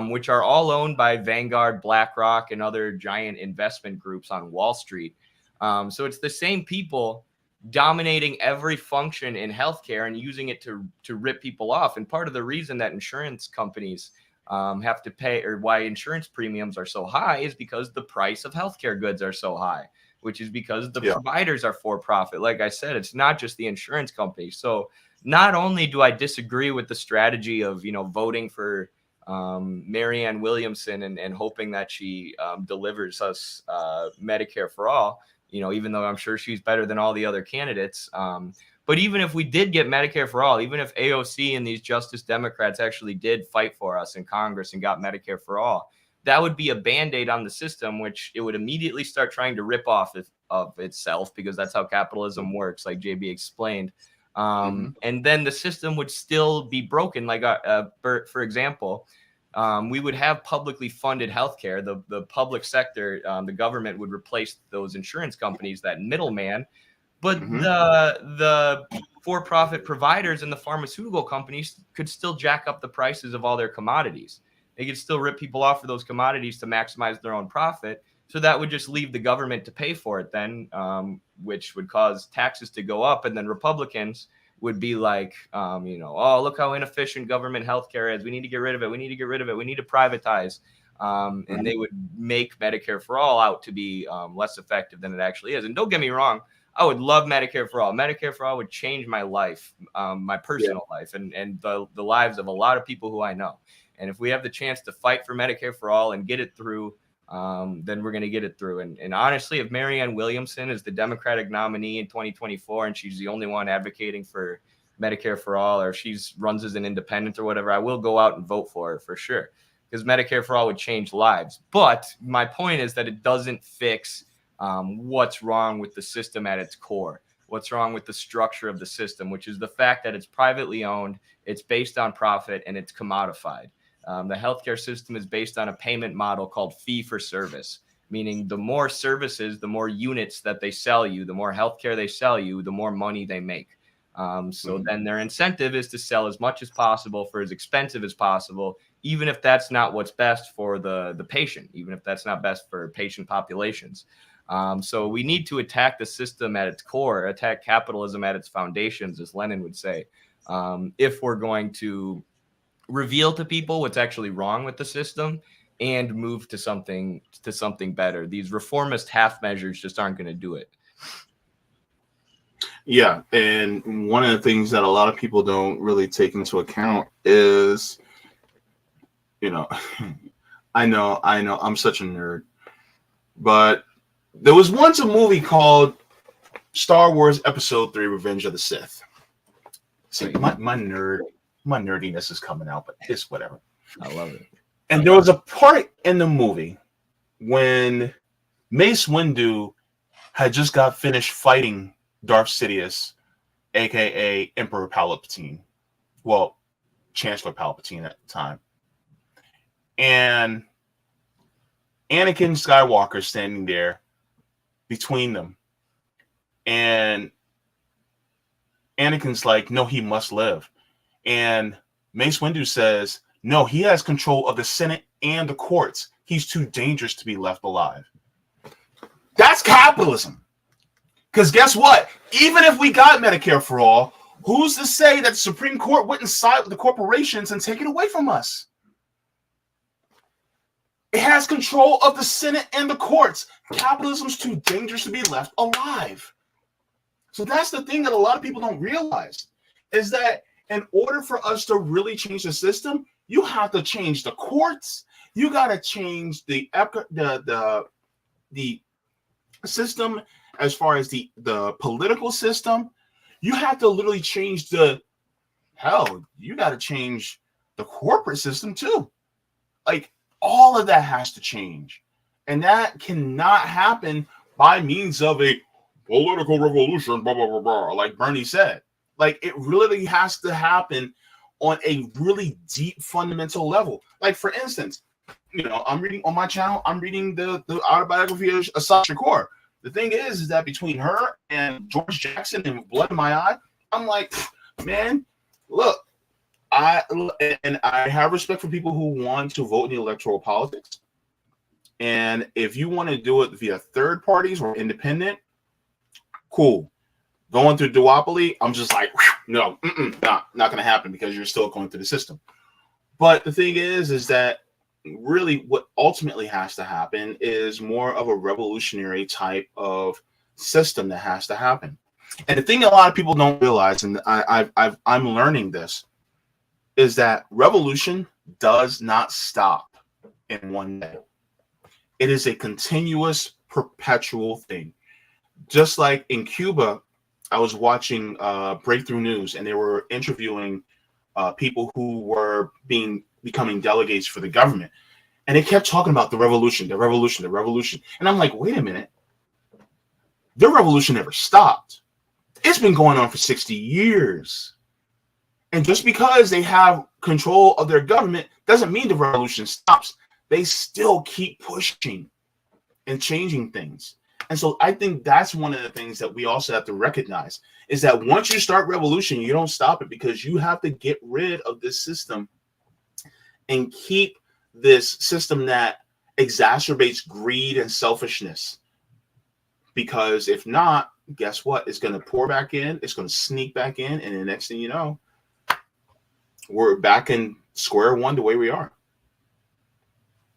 which are all owned by Vanguard, BlackRock, and other giant investment groups on Wall Street. So it's the same people dominating every function in healthcare and using it to rip people off. And part of the reason that insurance companies have to pay, or why insurance premiums are so high, is because the price of healthcare goods are so high, which is because the providers are for profit. Like I said, it's not just the insurance companies. So not only do I disagree with the strategy of, voting for Marianne Williamson and hoping that she delivers us Medicare for all, even though I'm sure she's better than all the other candidates. But even if we did get Medicare for all, even if AOC and these Justice Democrats actually did fight for us in Congress and got Medicare for all, that would be a Band-Aid on the system, which it would immediately start trying to rip off of itself, because that's how capitalism works, like Jaybe explained. And then the system would still be broken. Like, for example, we would have publicly funded healthcare. The public sector, the government would replace those insurance companies, that middleman. But the for-profit providers and the pharmaceutical companies could still jack up the prices of all their commodities. They could still rip people off for those commodities to maximize their own profit. So that would just leave the government to pay for it then, which would cause taxes to go up. And then Republicans would be like, oh, look how inefficient government healthcare is. We need to get rid of it. We need to get rid of it. We need to privatize. And they would make Medicare for all out to be less effective than it actually is. And don't get me wrong, I would love Medicare for all. Medicare for all would change my life, my personal life, and the lives of a lot of people who I know. And if we have the chance to fight for Medicare for all and get it through, then we're going to get it through. And honestly, if Marianne Williamson is the Democratic nominee in 2024 and she's the only one advocating for Medicare for all, or if she runs as an independent or whatever, I will go out and vote for her for sure, because Medicare for all would change lives. But my point is that it doesn't fix what's wrong with the system at its core. What's wrong with the structure of the system, which is the fact that it's privately owned, it's based on profit, and it's commodified. The healthcare system is based on a payment model called fee for service, meaning the more services, the more units that they sell you, the more healthcare they sell you, the more money they make. So then their incentive is to sell as much as possible for as expensive as possible, even if that's not what's best for the patient, even if that's not best for patient populations. So we need to attack the system at its core, attack capitalism at its foundations, as Lenin would say, if we're going to reveal to people what's actually wrong with the system and move to something better. These reformist half measures just aren't going to do it. Yeah, and one of the things that a lot of people don't really take into account is, I know I'm such a nerd, but there was once a movie called Star Wars Episode 3: Revenge of the Sith. See, my nerdiness is coming out, but it's whatever. I love it. And there was a part in the movie when Mace Windu had just got finished fighting Darth Sidious, aka Emperor Palpatine. Well, Chancellor Palpatine at the time. And Anakin Skywalker standing there between them. And Anakin's like, no, he must live. And Mace Windu says, no, he has control of the Senate and the courts. He's too dangerous to be left alive. That's capitalism. Because guess what? Even if we got Medicare for all, who's to say that the Supreme Court wouldn't side with the corporations and take it away from us? It has control of the Senate and the courts. Capitalism's too dangerous to be left alive. So that's the thing that a lot of people don't realize, is that in order for us to really change the system, you have to change the courts. You got to change the system as far as the political system. You have to literally change you got to change the corporate system too. Like, all of that has to change. And that cannot happen by means of a political revolution, blah, blah, blah, blah, like Bernie said. Like, it really has to happen on a really deep fundamental level. Like, for instance, I'm reading on my channel, I'm reading the autobiography of Assange Shakur. The thing is that between her and George Jackson and Blood in My Eye, I'm like, man, look, I have respect for people who want to vote in the electoral politics. And if you want to do it via third parties or independent, cool. Going through duopoly, I'm just like, no, not going to happen, because you're still going through the system. But the thing is that really what ultimately has to happen is more of a revolutionary type of system that has to happen. And the thing a lot of people don't realize, and I'm learning this, is that revolution does not stop in one day. It is a continuous, perpetual thing. Just like in Cuba, I was watching Breakthrough News, and they were interviewing people who were becoming delegates for the government, and they kept talking about the revolution, the revolution, the revolution. And I'm like, wait a minute, the revolution never stopped. It's been going on for 60 years. And just because they have control of their government doesn't mean the revolution stops. They still keep pushing and changing things. And so I think that's one of the things that we also have to recognize is that once you start revolution, you don't stop it, because you have to get rid of this system and keep this system that exacerbates greed and selfishness. Because if not, guess what? It's going to pour back in. It's going to sneak back in. And the next thing you know, we're back in square one the way we are.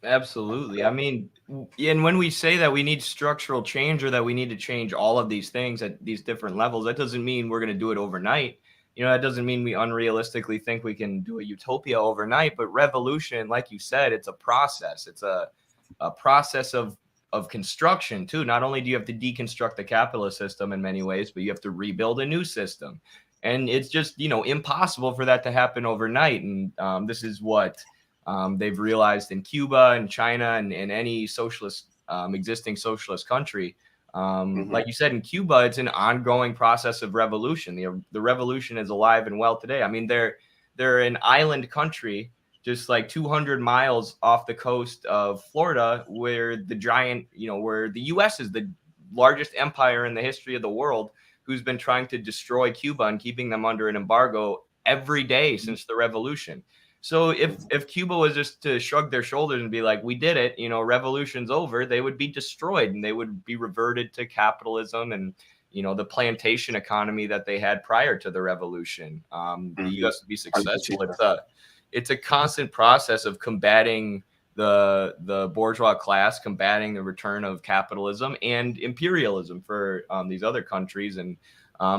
Absolutely. I mean, and when we say that we need structural change, or that we need to change all of these things at these different levels, that doesn't mean we're going to do it overnight. You know, that doesn't mean we unrealistically think we can do a utopia overnight. But revolution, like you said, it's a process. It's a process of construction too. Not only do you have to deconstruct the capitalist system in many ways, but you have to rebuild a new system. And it's just, you know, impossible for that to happen overnight. And this is what they've realized in Cuba and China and any socialist existing socialist country. Like you said, in Cuba, it's an ongoing process of revolution. The revolution is alive and well today. I mean, they're an island country, just like 200 miles off the coast of Florida, where the giant, you know, where the U.S. is the largest empire in the history of the world, who's been trying to destroy Cuba and keeping them under an embargo every day since the revolution. So if Cuba was just to shrug their shoulders and be like, we did it, you know, revolution's over, they would be destroyed and they would be reverted to capitalism and, you know, the plantation economy that they had prior to the revolution. The U.S. would be successful. It's a constant process of combating the bourgeois class, combating the return of capitalism and imperialism for these other countries. And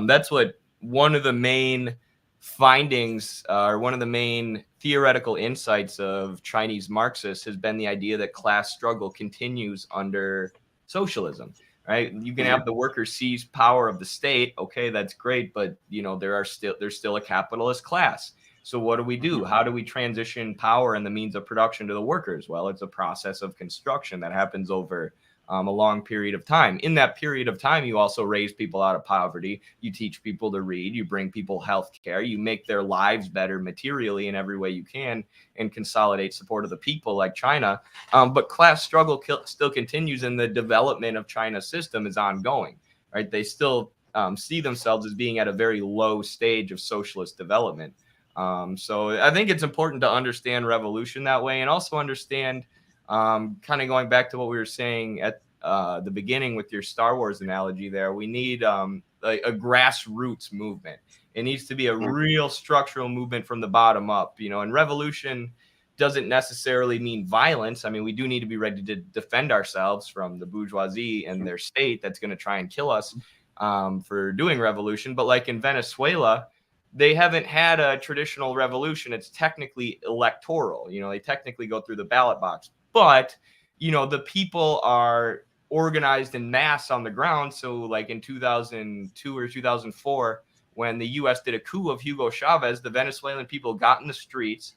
that's what one of the main findings or one of the main theoretical insights of Chinese Marxists has been the idea that class struggle continues under socialism, right? You can have the workers seize power of the state. Okay, that's great. But, you know, there's still a capitalist class. So what do we do? How do we transition power and the means of production to the workers? Well, it's a process of construction that happens over a long period of time. In that period of time, you also raise people out of poverty. You teach people to read. You bring people health care. You make their lives better materially in every way you can and consolidate support of the people like China. But class struggle still continues, and the development of China's system is ongoing, right? They still see themselves as being at a very low stage of socialist development. So I think it's important to understand revolution that way, and also understand kind of going back to what we were saying at the beginning with your Star Wars analogy there, we need a grassroots movement. It needs to be a real structural movement from the bottom up, you know, and revolution doesn't necessarily mean violence. I mean, we do need to be ready to defend ourselves from the bourgeoisie and their state that's going to try and kill us for doing revolution. But like in Venezuela, they haven't had a traditional revolution. It's technically electoral. You know, they technically go through the ballot box. But, you know, the people are organized in mass on the ground. So like in 2002 or 2004, when the U.S. did a coup of Hugo Chavez, the Venezuelan people got in the streets.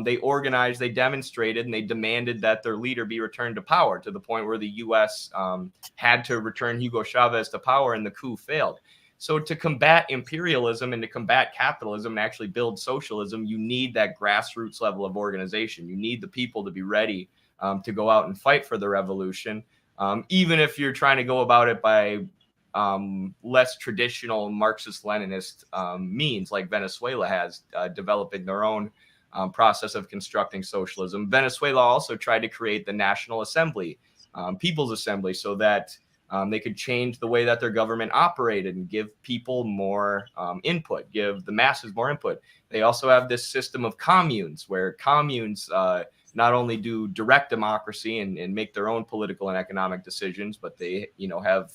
They organized, they demonstrated, and they demanded that their leader be returned to power, to the point where the U.S. Had to return Hugo Chavez to power, and the coup failed. So to combat imperialism and to combat capitalism and actually build socialism, you need that grassroots level of organization. You need the people to be ready to go out and fight for the revolution, even if you're trying to go about it by less traditional Marxist-Leninist means, like Venezuela has, developing their own process of constructing socialism. Venezuela also tried to create the National Assembly, People's Assembly, so that they could change the way that their government operated and give people more input, give the masses more input. They also have this system of communes, where communes not only do direct democracy and make their own political and economic decisions, but they, you know, have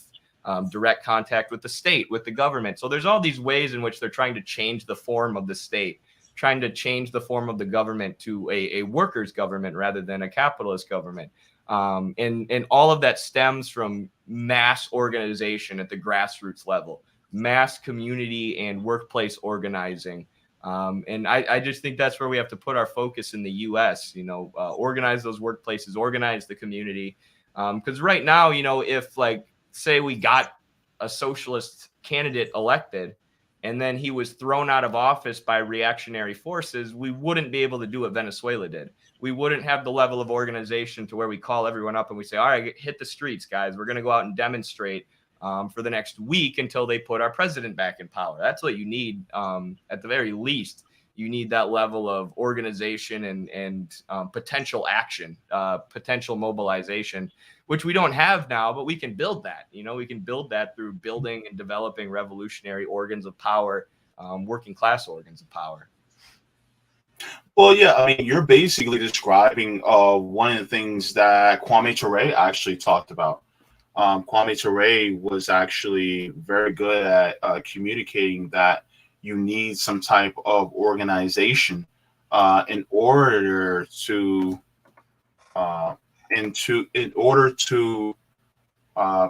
direct contact with the state, with the government. So there's all these ways in which they're trying to change the form of the state, trying to change the form of the government to a workers' government rather than a capitalist government. And all of that stems from mass organization at the grassroots level. mass community and workplace organizing. And I just think that's where we have to put our focus in the U.S., organize those workplaces, organize the community. Because right now, if like, say we got a socialist candidate elected and then he was thrown out of office by reactionary forces, we wouldn't be able to do what Venezuela did. We wouldn't have the level of organization to where we call everyone up and we say, all right, hit the streets, guys. We're going to go out and demonstrate for the next week until they put our president back in power. That's what you need. At the very least, you need that level of organization and potential action, potential mobilization, which we don't have now, but we can build that. We can build that through building and developing revolutionary organs of power, working class organs of power. Well, yeah, I mean, you're basically describing one of the things that Kwame Ture actually talked about. Kwame Ture was actually very good at communicating that you need some type of organization in order to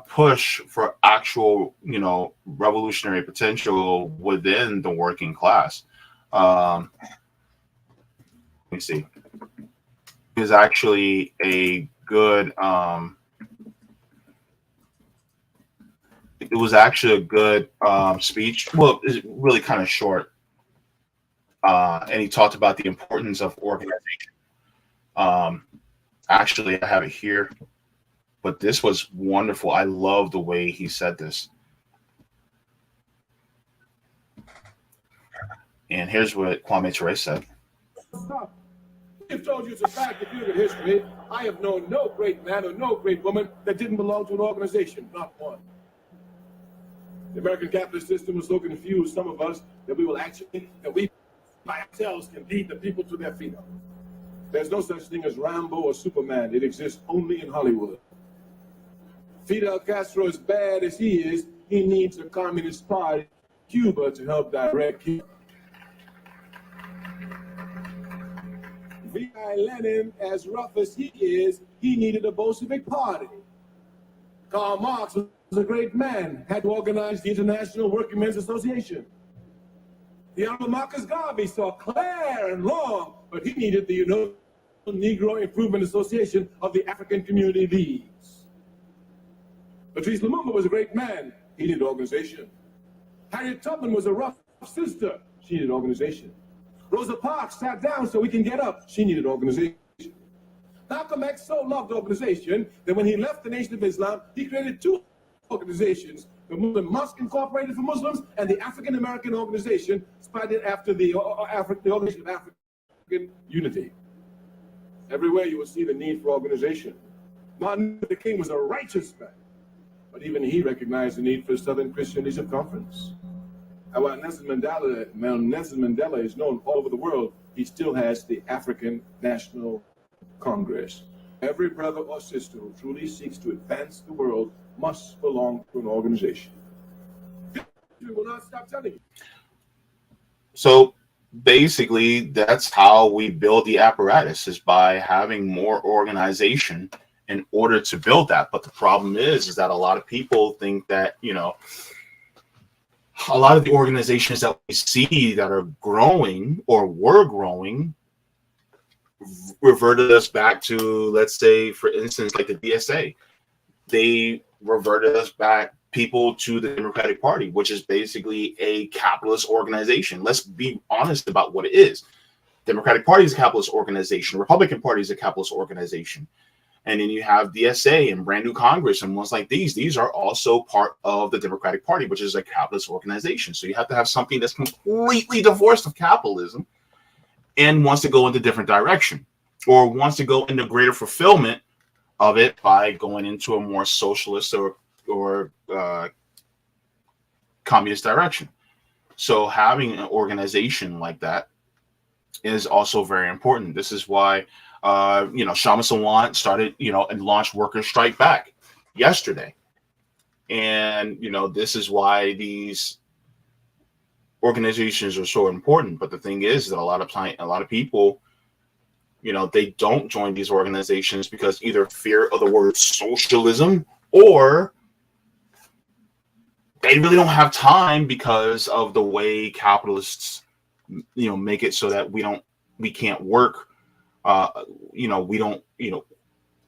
push for actual, revolutionary potential within the working class. Let me see. Is actually a good. It was actually a good speech. Well, it's really kind of short, and he talked about the importance of organization. Actually, I have it here, but this was wonderful. I love the way he said this. And here's what Kwame Ture said. I've told you it's a fact. If you look at history, I have known no great man or no great woman that didn't belong to an organization, not one. The American capitalist system was so confused, some of us, that we by ourselves can lead the people to their freedom. There's no such thing as Rambo or Superman. It exists only in Hollywood. Fidel Castro, as bad as he is, he needs a communist party, Cuba, to help direct him. V.I. Lenin, as rough as he is, he needed a Bolshevik party. Karl Marx was a great man, had to organize the International Working Men's Association. The Honorable Marcus Garvey saw clear and long, but he needed the Negro Improvement Association of the African Community Leagues. Patrice Lumumba was a great man, he needed organization. Harriet Tubman was a rough sister, she needed organization. Rosa Parks sat down so we can get up, she needed organization. Malcolm X so loved organization that when he left the Nation of Islam, he created two organizations, the Muslim Mosque Incorporated for Muslims and the African American Organization, spotted after the Organization of African Unity. Everywhere you will see the need for organization. Martin Luther King was a righteous man, but even he recognized the need for Southern Christian Leadership Conference. And while Nelson Mandela is known all over the world, he still has the African National Congress. Every brother or sister who truly seeks to advance the world must belong to an organization. We will not stop telling you. So basically, that's how we build the apparatus, is by having more organization in order to build that. But the problem is that a lot of people think that, a lot of the organizations that we see that are growing or were growing reverted us back to, let's say, for instance, like the DSA. They reverted us back, people, to the Democratic Party, which is basically a capitalist organization. Let's be honest about what it is. Democratic Party is a capitalist organization. Republican Party is a capitalist organization. And then you have DSA and Brand New Congress and ones like these. These are also part of the Democratic Party, which is a capitalist organization. So you have to have something that's completely divorced of capitalism and wants to go in a different direction, or wants to go into greater fulfillment of it by going into a more socialist or communist direction. So having an organization like that is also very important. This is why Shama Sawant started, and launched Workers Strike Back yesterday. And, this is why these organizations are so important. But the thing is that a lot of people, they don't join these organizations because either fear of the word socialism or they really don't have time because of the way capitalists, make it so that we can't work. We don't,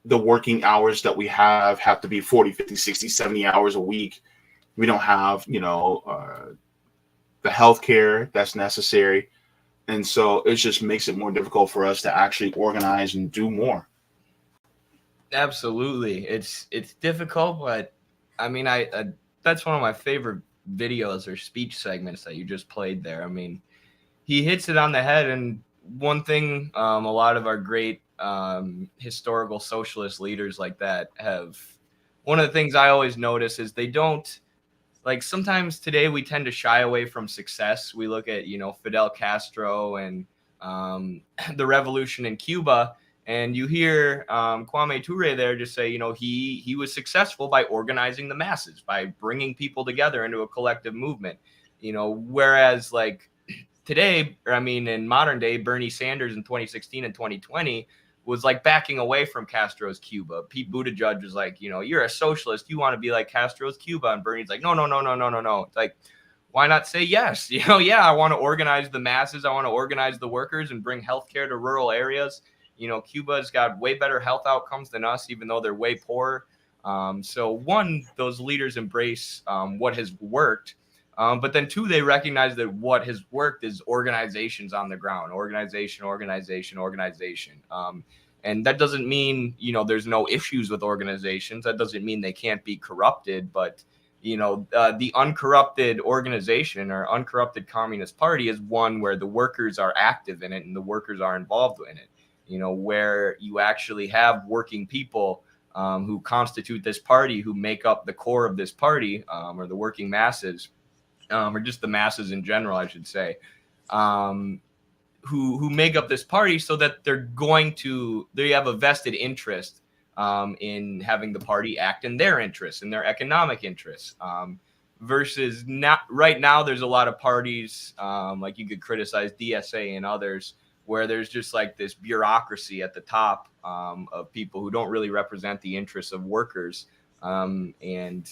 the working hours that we have to be 40, 50, 60, 70 hours a week. We don't have, the healthcare that's necessary. And so it just makes it more difficult for us to actually organize and do more. Absolutely. It's difficult, but I mean, I that's one of my favorite videos or speech segments that you just played there. I mean, he hits it on the head. And one thing a lot of our great historical socialist leaders like that have, one of the things I always notice is they don't, like, sometimes today we tend to shy away from success. We look at, Fidel Castro and the revolution in Cuba, and you hear Kwame Ture there just say, he was successful by organizing the masses, by bringing people together into a collective movement. Whereas like today, or I mean, in modern day, Bernie Sanders in 2016 and 2020 was like backing away from Castro's Cuba. Pete Buttigieg was like, you're a socialist, you want to be like Castro's Cuba, and Bernie's like, no. It's like, why not say yes? Yeah, I want to organize the masses, I want to organize the workers and bring healthcare to rural areas. Cuba's got way better health outcomes than us, even though they're way poorer. So one, those leaders embrace what has worked. But then two, they recognize that what has worked is organizations on the ground, organization. And that doesn't mean, there's no issues with organizations. That doesn't mean they can't be corrupted. But, the uncorrupted organization or uncorrupted Communist Party is one where the workers are active in it and the workers are involved in it, where you actually have working people who constitute this party, who make up the core of this party, or the working masses. Or just the masses in general, I should say, who make up this party, so that they have a vested interest in having the party act in their interests, in their economic interests. Versus right now, there's a lot of parties, like you could criticize DSA and others, where there's just like this bureaucracy at the top of people who don't really represent the interests of workers. And, in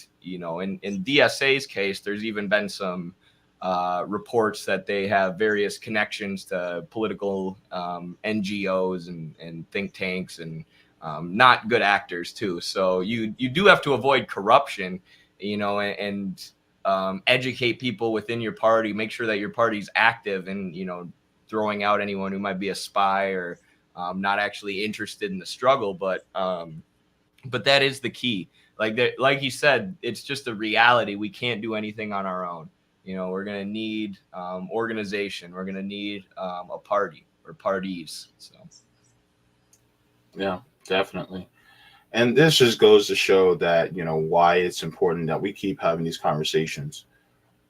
DSA's case, there's even been some reports that they have various connections to political NGOs and think tanks and not good actors too. So you do have to avoid corruption, and educate people within your party, make sure that your party's active and, throwing out anyone who might be a spy or not actually interested in the struggle. But that is the key. Like you said, it's just a reality. We can't do anything on our own. We're going to need organization. We're going to need a party or parties. So, yeah, definitely. And this just goes to show that, why it's important that we keep having these conversations,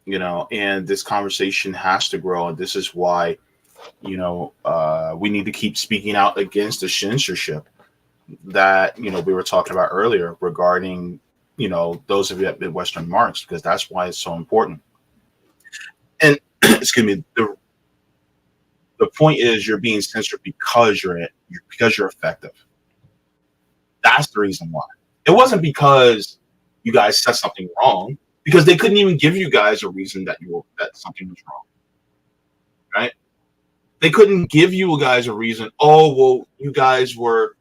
and this conversation has to grow. And this is why, we need to keep speaking out against the censorship that we were talking about earlier regarding those of you at Midwestern March, because that's why it's so important. And excuse me, the point is you're being censored because you're effective. That's the reason why. It wasn't because you guys said something wrong, because they couldn't even give you guys a reason that something was wrong, right? They couldn't give you guys a reason. Oh, well, you guys were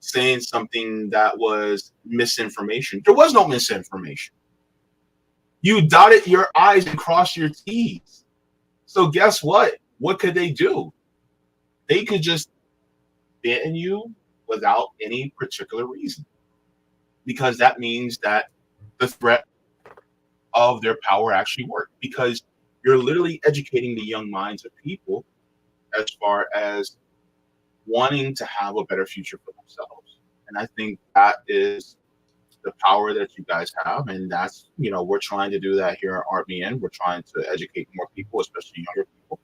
saying something that was misinformation. There was no misinformation. You dotted your I's and crossed your T's. So guess what? What could they do? They could just ban you without any particular reason, because that means that the threat of their power actually worked, because you're literally educating the young minds of people as far as wanting to have a better future for themselves. And I think that is the power that you guys have. And that's, we're trying to do that here at RBN. We're trying to educate more people, especially younger people.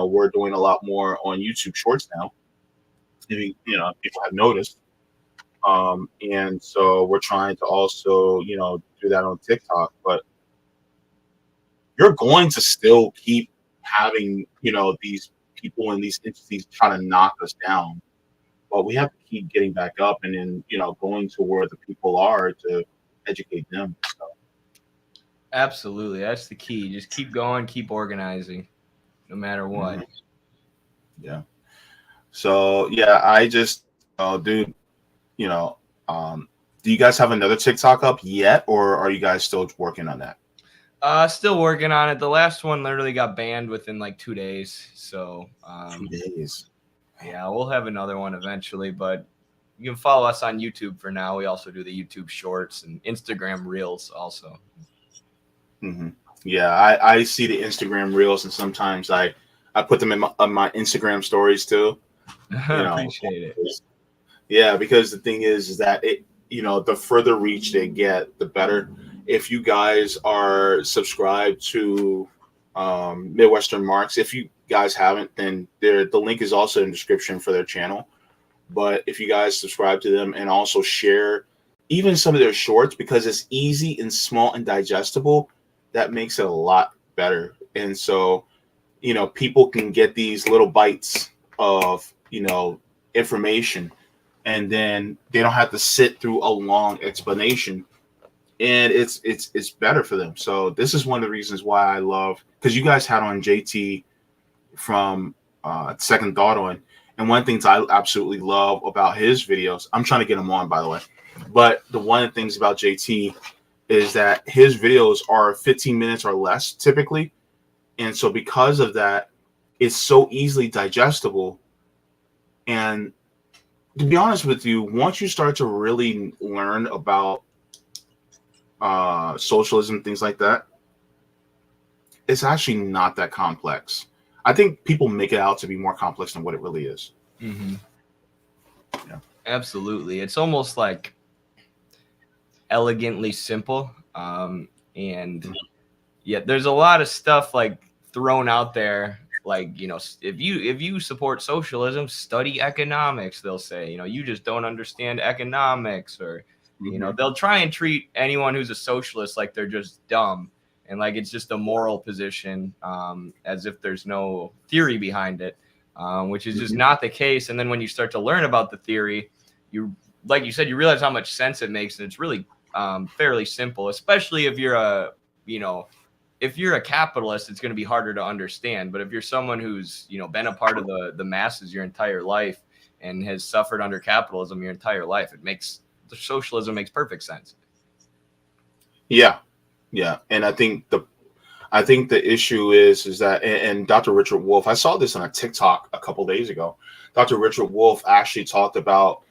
We're doing a lot more on YouTube Shorts now, if people have noticed. And so we're trying to also, do that on TikTok. But you're going to still keep having, these people and these entities trying to knock us down. But we have to keep getting back up and then, going to where the people are to educate them. So Absolutely. That's the key. Just keep going, keep organizing, no matter what. Mhm. Yeah. So yeah, I just do you know do you guys have another TikTok up yet, or are you guys still working on that? Still working on it. The last one literally got banned within like 2 days. So 2 days. yeah, we'll have another one eventually, but you can follow us on YouTube for now. We also do the YouTube Shorts and Instagram Reels also. Hmm. Yeah, I see the Instagram reels, and sometimes I put them in my Instagram stories too. You know, Appreciate it. yeah, because the thing is that the further reach they get, the better. If you guys are subscribed to Midwestern Marks, if you guys haven't, then the link is also in the description for their channel. But if you guys subscribe to them and also share even some of their shorts, because it's easy and small and digestible, that makes it a lot better. And so, people can get these little bites of, information, and then they don't have to sit through a long explanation, and it's better for them. So this is one of the reasons why I love, because you guys had on JT from Second Thought on, and one of the things I absolutely love about his videos, I'm trying to get him on, by the way, but the one of the things about JT is that his videos are 15 minutes or less typically, and so because of that, it's so easily digestible. And to be honest with you, once you start to really learn about socialism, things like that, it's actually not that complex. I think people make it out to be more complex than what it really is. Mm-hmm. Yeah. Absolutely. It's almost like elegantly simple. And yeah, there's a lot of stuff like thrown out there. Like, if you support socialism, study economics, they'll say, you just don't understand economics, or, they'll try and treat anyone who's a socialist like they're just dumb. And like, it's just a moral position, as if there's no theory behind it, which is just not the case. And then when you start to learn about the theory, like you said, you realize how much sense it makes. And it's really fairly simple, especially if you're if you're a capitalist, it's going to be harder to understand. But if you're someone who's, been a part of the masses your entire life and has suffered under capitalism your entire life, the socialism makes perfect sense. Yeah. Yeah. And I think the issue is that, and Dr. Richard Wolff, I saw this on a TikTok a couple days ago. Dr. Richard Wolff actually talked about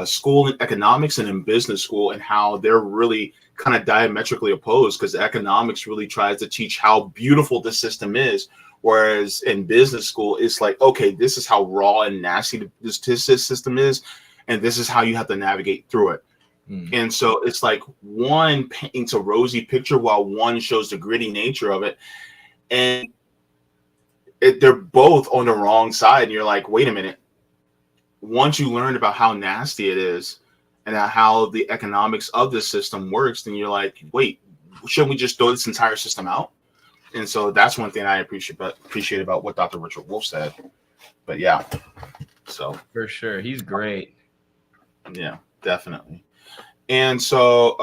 school in economics and in business school, and how they're really kind of diametrically opposed, because economics really tries to teach how beautiful the system is, whereas in business school it's like, okay, this is how raw and nasty this system is, and this is how you have to navigate through it. And so it's like one paints a rosy picture while one shows the gritty nature of it, and they're both on the wrong side. And you're like, wait a minute, once you learn about how nasty it is and how the economics of the system works, then you're like, wait, shouldn't we just throw this entire system out? And so that's one thing I appreciate about what Dr. Richard Wolff said. But yeah, so for sure, he's great. Yeah, definitely. And so,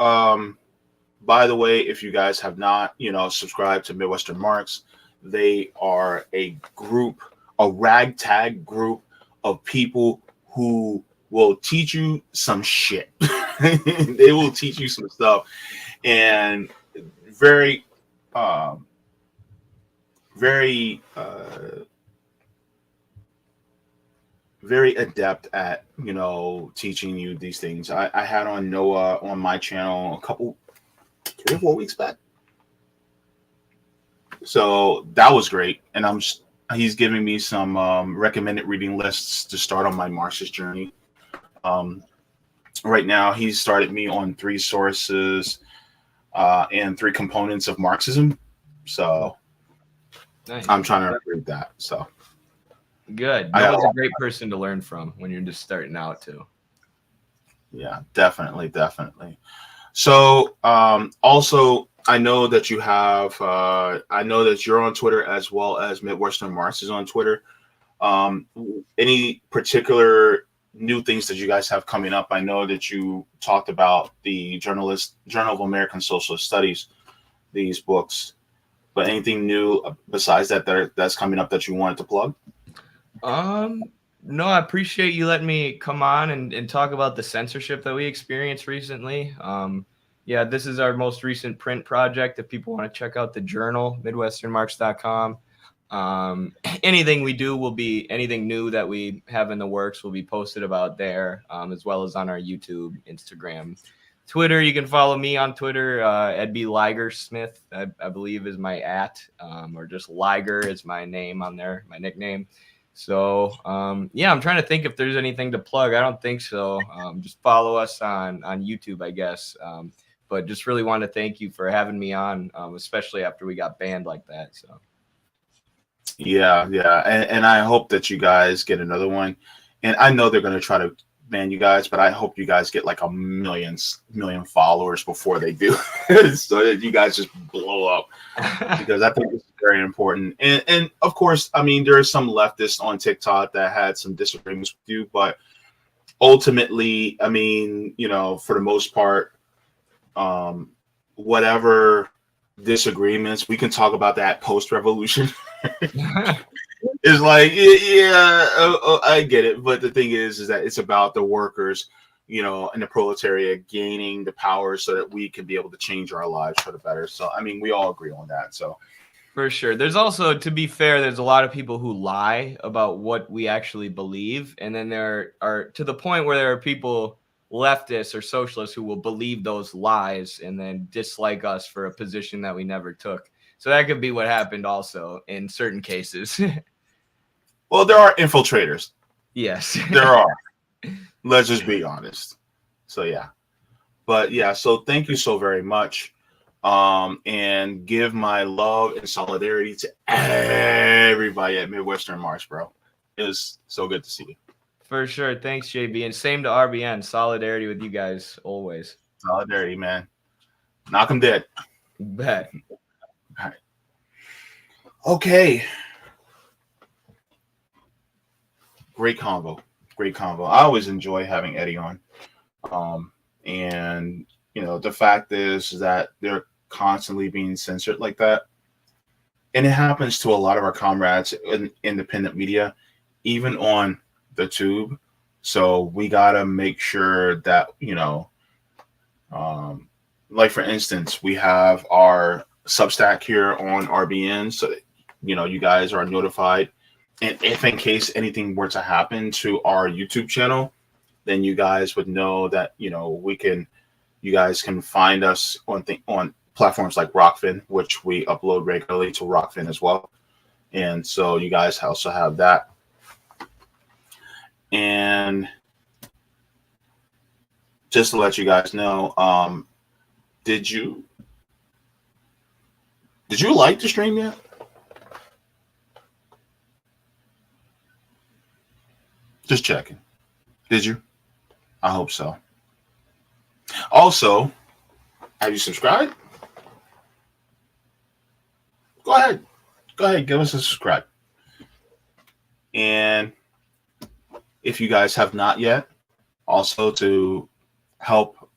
by the way, if you guys have not, subscribed to Midwestern Marks, they are a ragtag group of people who will teach you some shit. They will teach you some stuff, and very, very, very adept at teaching you these things. I had on Noah on my channel 3 or 4 weeks back, so that was great. And he's giving me some recommended reading lists to start on my Marxist journey. Right now he's started me on 3 sources and 3 components of Marxism, so nice. I'm trying to read that. So good. Noah's a great person to learn from when you're just starting out too. Yeah, definitely. So also, I know that you have I know that you're on Twitter, as well as Midwestern Marks is on Twitter. Any particular new things that you guys have coming up? I know that you talked about the Journal of American Socialist Studies these books. But anything new besides that's coming up that you wanted to plug? No, I appreciate you letting me come on and talk about the censorship that we experienced recently. Yeah, this is our most recent print project. If people want to check out the journal, midwesternmarks.com. Anything we do will be, anything new that we have in the works will be posted about there, as well as on our YouTube, Instagram, Twitter. You can follow me on Twitter. Ed B. Liger Smith, I believe, is my or just Liger is my name on there, my nickname. So, yeah, I'm trying to think if there's anything to plug. I don't think so. Just follow us on YouTube, I guess. But just really want to thank you for having me on, especially after we got banned like that. So. Yeah, and I hope that you guys get another one. And I know they're going to try to ban you guys, but I hope you guys get like a million followers before they do, so that you guys just blow up, because I think it's very important. And of course, I mean, there are some leftists on TikTok that had some disagreements with you, but ultimately, I mean, you know, for the most part, whatever disagreements, we can talk about that post-revolution. It's like, yeah, I get it, but the thing is that it's about the workers, you know, and the proletariat gaining the power so that we can be able to change our lives for the better. So, I mean, we all agree on that. So, for sure. There's also, to be fair, there's a lot of people who lie about what we actually believe, and then there are, to the point where there are people, leftists or socialists, who will believe those lies and then dislike us for a position that we never took. So that could be what happened also in certain cases. Well, there are infiltrators. Yes. There are. Let's just be honest. So, yeah. But, yeah, so thank you so very much. And give my love and solidarity to everybody at Midwestern Marks, bro. It was so good to see you. For sure. Thanks, JB. And same to RBN. Solidarity with you guys always. Solidarity, man. Knock 'em dead. Bet. All right. Okay. Great convo. I always enjoy having Eddie on. And, you know, the fact is that they're constantly being censored like that. And it happens to a lot of our comrades in independent media, even on the tube. So we got to make sure that, you know, like, for instance, we have our Substack here on RBN, so that, you know, you guys are notified. And if in case anything were to happen to our YouTube channel, then you guys would know that, you know, you guys can find us on platforms like Rockfin, which we upload regularly to Rockfin as well. And so you guys also have that. And just to let you guys know, did you like the stream yet? Just checking. Did you? I hope so. Also, have you subscribed? Go ahead, give us a subscribe. And if you guys have not yet, also to help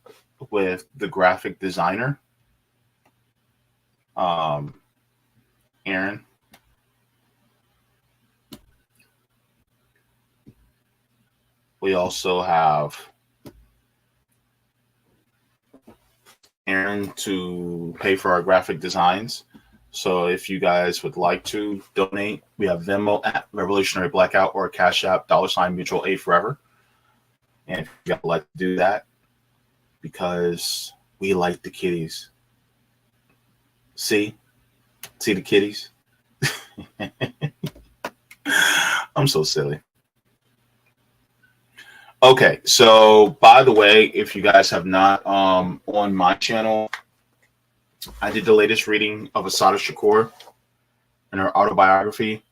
with the graphic designer, Aaron. We also have Aaron to pay for our graphic designs. So if you guys would like to donate, we have Venmo at Revolutionary Blackout or Cash App $Mutual A Forever. And if you guys would like to do that, because we like the kitties. See the kitties? I'm so silly. Okay, so by the way, if you guys have not, on my channel, I did the latest reading of Asada Shakur in her autobiography.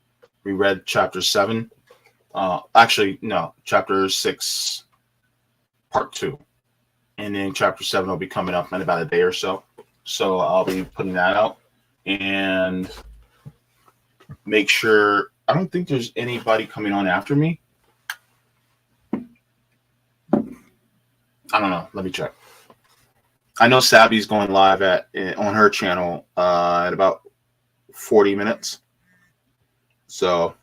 We read chapter 7. Actually, no, chapter 6, part 2. And then chapter 7 will be coming up in about a day or so. So I'll be putting that out. And make sure, I don't think there's anybody coming on after me. I don't know. Let me check. I know Sabby's going live on her channel at about 40 minutes. So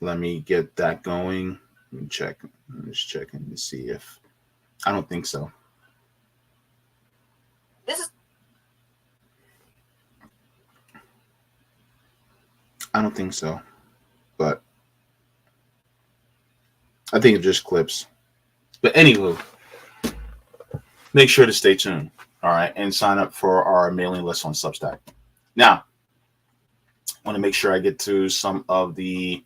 let me get that going. Let me check. I'm just checking to see if I don't think so. I don't think so, but I think it just clips. But anywho, make sure to stay tuned, all right, and sign up for our mailing list on Substack. Now, I want to make sure I get to some of the.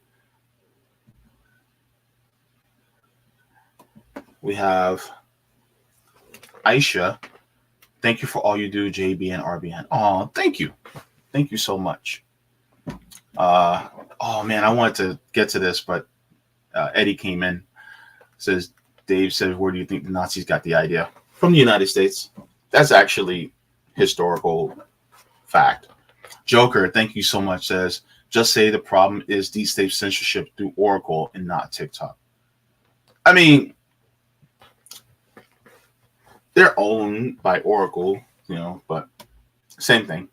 We have Aisha. Thank you for all you do, Jaybe and RBN. Oh, thank you so much. Oh man, I wanted to get to this, but Eddie came in. Says Dave says, where do you think the Nazis got the idea? From the United States. That's actually historical fact. Joker, thank you so much. Says, just say the problem is deep state censorship through Oracle and not TikTok. I mean, they're owned by Oracle, but same thing.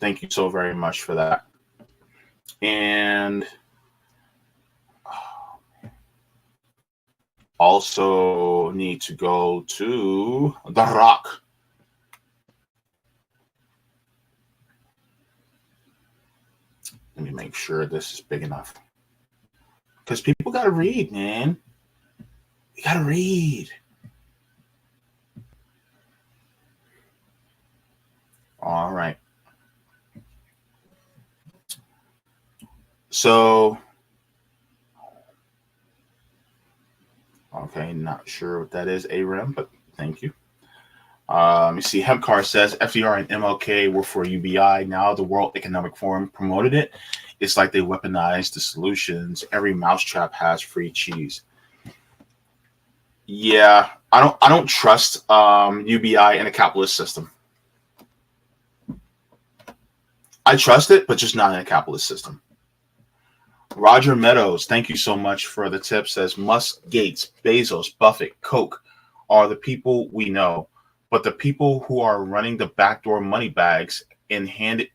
Thank you so very much for that. And also need to go to The Rock. Let me make sure this is big enough. Because people got to read, man. You got to read. All right. So, okay, not sure what that is, ARAM, but thank you. You see, Hempcar says FDR and MLK were for UBI. Now the World Economic Forum promoted it. It's like they weaponized the solutions. Every mousetrap has free cheese. Yeah, I don't trust UBI in a capitalist system. I trust it, but just not in a capitalist system. Roger Meadows, thank you so much for the tip. Says Musk, Gates, Bezos, Buffett, Koch are the people we know, but the people who are running the backdoor money bags in hand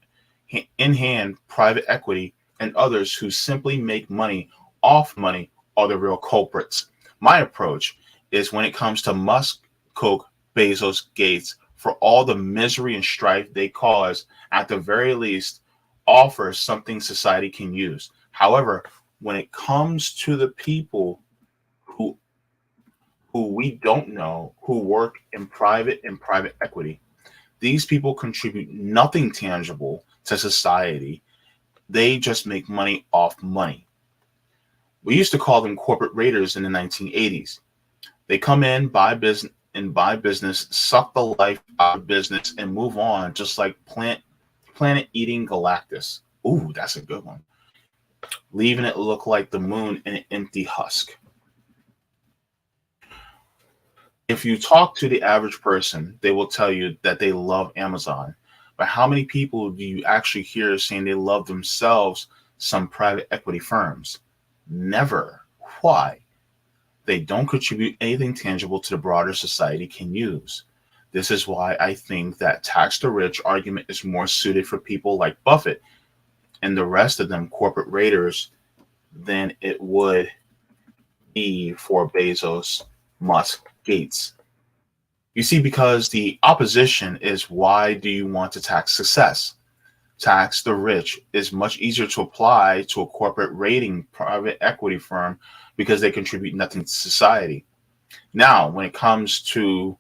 private equity and others who simply make money off money are the real culprits. My approach is when it comes to Musk, Koch, Bezos, Gates, for all the misery and strife they cause, at the very least, offer something society can use. However, when it comes to the people who we don't know, who work in private equity, these people contribute nothing tangible to society. They just make money off money. We used to call them corporate raiders in the 1980s. They come in, buy business, suck the life out of business, and move on, just like planet-eating Galactus. Ooh, that's a good one. Leaving it look like the moon in an empty husk. If you talk to the average person, they will tell you that they love Amazon. But how many people do you actually hear saying they love themselves some private equity firms? Never. Why? They don't contribute anything tangible to the broader society can use. This is why I think that tax the rich argument is more suited for people like Buffett and the rest of them corporate raiders than it would be for Bezos, Musk, Gates. You see, because the opposition is, why do you want to tax success? Tax the rich is much easier to apply to a corporate raiding private equity firm because they contribute nothing to society. Now, when it comes to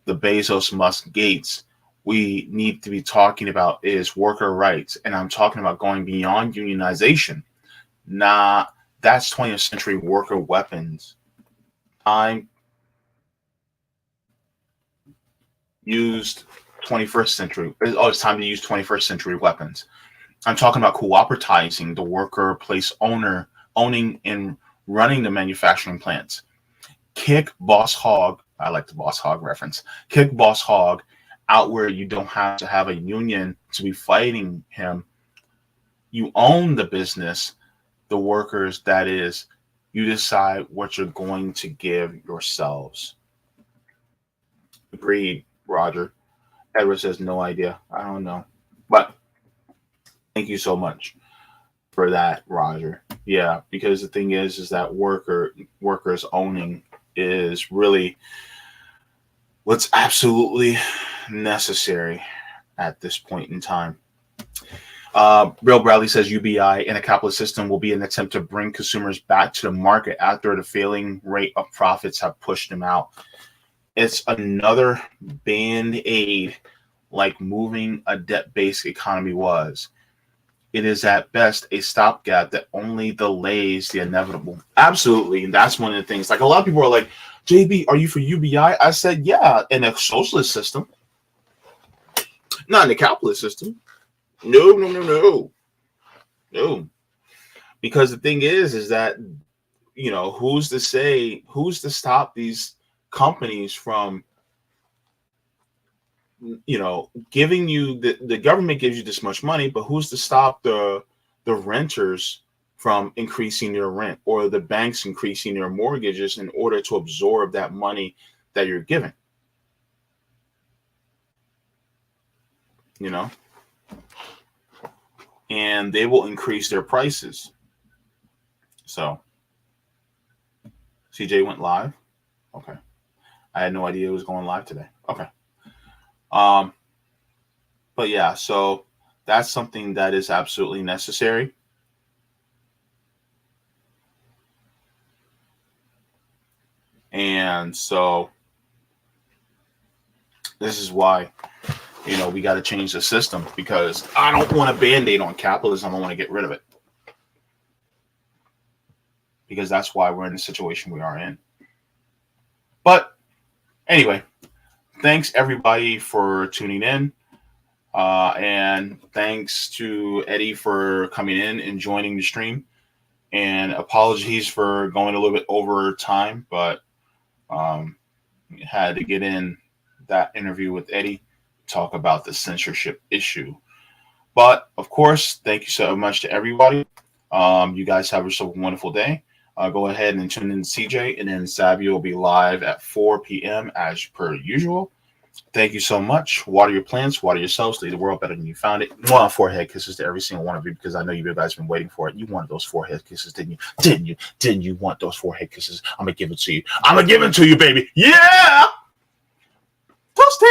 the Bezos, Musk, Gates, we need to be talking about is worker rights. And I'm talking about going beyond unionization. Nah, that's 20th century worker weapons. Time used 21st century. Oh, it's time to use 21st century weapons. I'm talking about cooperating the worker, place owner, owning and running the manufacturing plants. Kick Boss Hog. I like the Boss Hog reference. Kick Boss Hog out where you don't have to have a union to be fighting him. You own the business, the workers, that is, You decide what you're going to give yourselves. Agreed, Roger. Edward says no idea. I don't know. But thank you so much for that, Roger. Yeah, because the thing is that workers owning is really what's absolutely necessary at this point in time. Bill Bradley says UBI in a capitalist system will be an attempt to bring consumers back to the market after the failing rate of profits have pushed them out. It's another band-aid like moving a debt-based economy was. It is at best a stopgap that only delays the inevitable. Absolutely. And that's one of the things. Like a lot of people are like, JB, are you for UBI? I said, yeah, in a socialist system. Not in a capitalist system. No. Because the thing is that, you know, who's to stop these companies from, you know, giving you the government gives you this much money, but who's to stop the renters from increasing their rent or the banks increasing their mortgages in order to absorb that money that you're giving? You know, and they will increase their prices. So CJ went live. Okay. I had no idea it was going live today. Okay. But yeah, so that's something that is absolutely necessary. And so this is why, you know, we got to change the system, because I don't want a band-aid on capitalism. I want to get rid of it. Because that's why we're in the situation we are in. But anyway, thanks everybody for tuning in. And thanks to Eddie for coming in and joining the stream. And apologies for going a little bit over time, but had to get in that interview with Eddie, talk about the censorship issue. But of course, thank you so much to everybody. You guys have yourself a wonderful day. Go ahead and tune in to CJ, and then Savvy will be live at 4 p.m. as per usual. Thank you so much. Water your plants, water yourselves, leave the world better than you found it. One forehead kisses to every single one of you, because I know you guys have been waiting for it. You wanted those forehead kisses, didn't you? Didn't you want those forehead kisses? I'm going to give it to you. I'm going to give it to you, baby. Yeah! Toasty!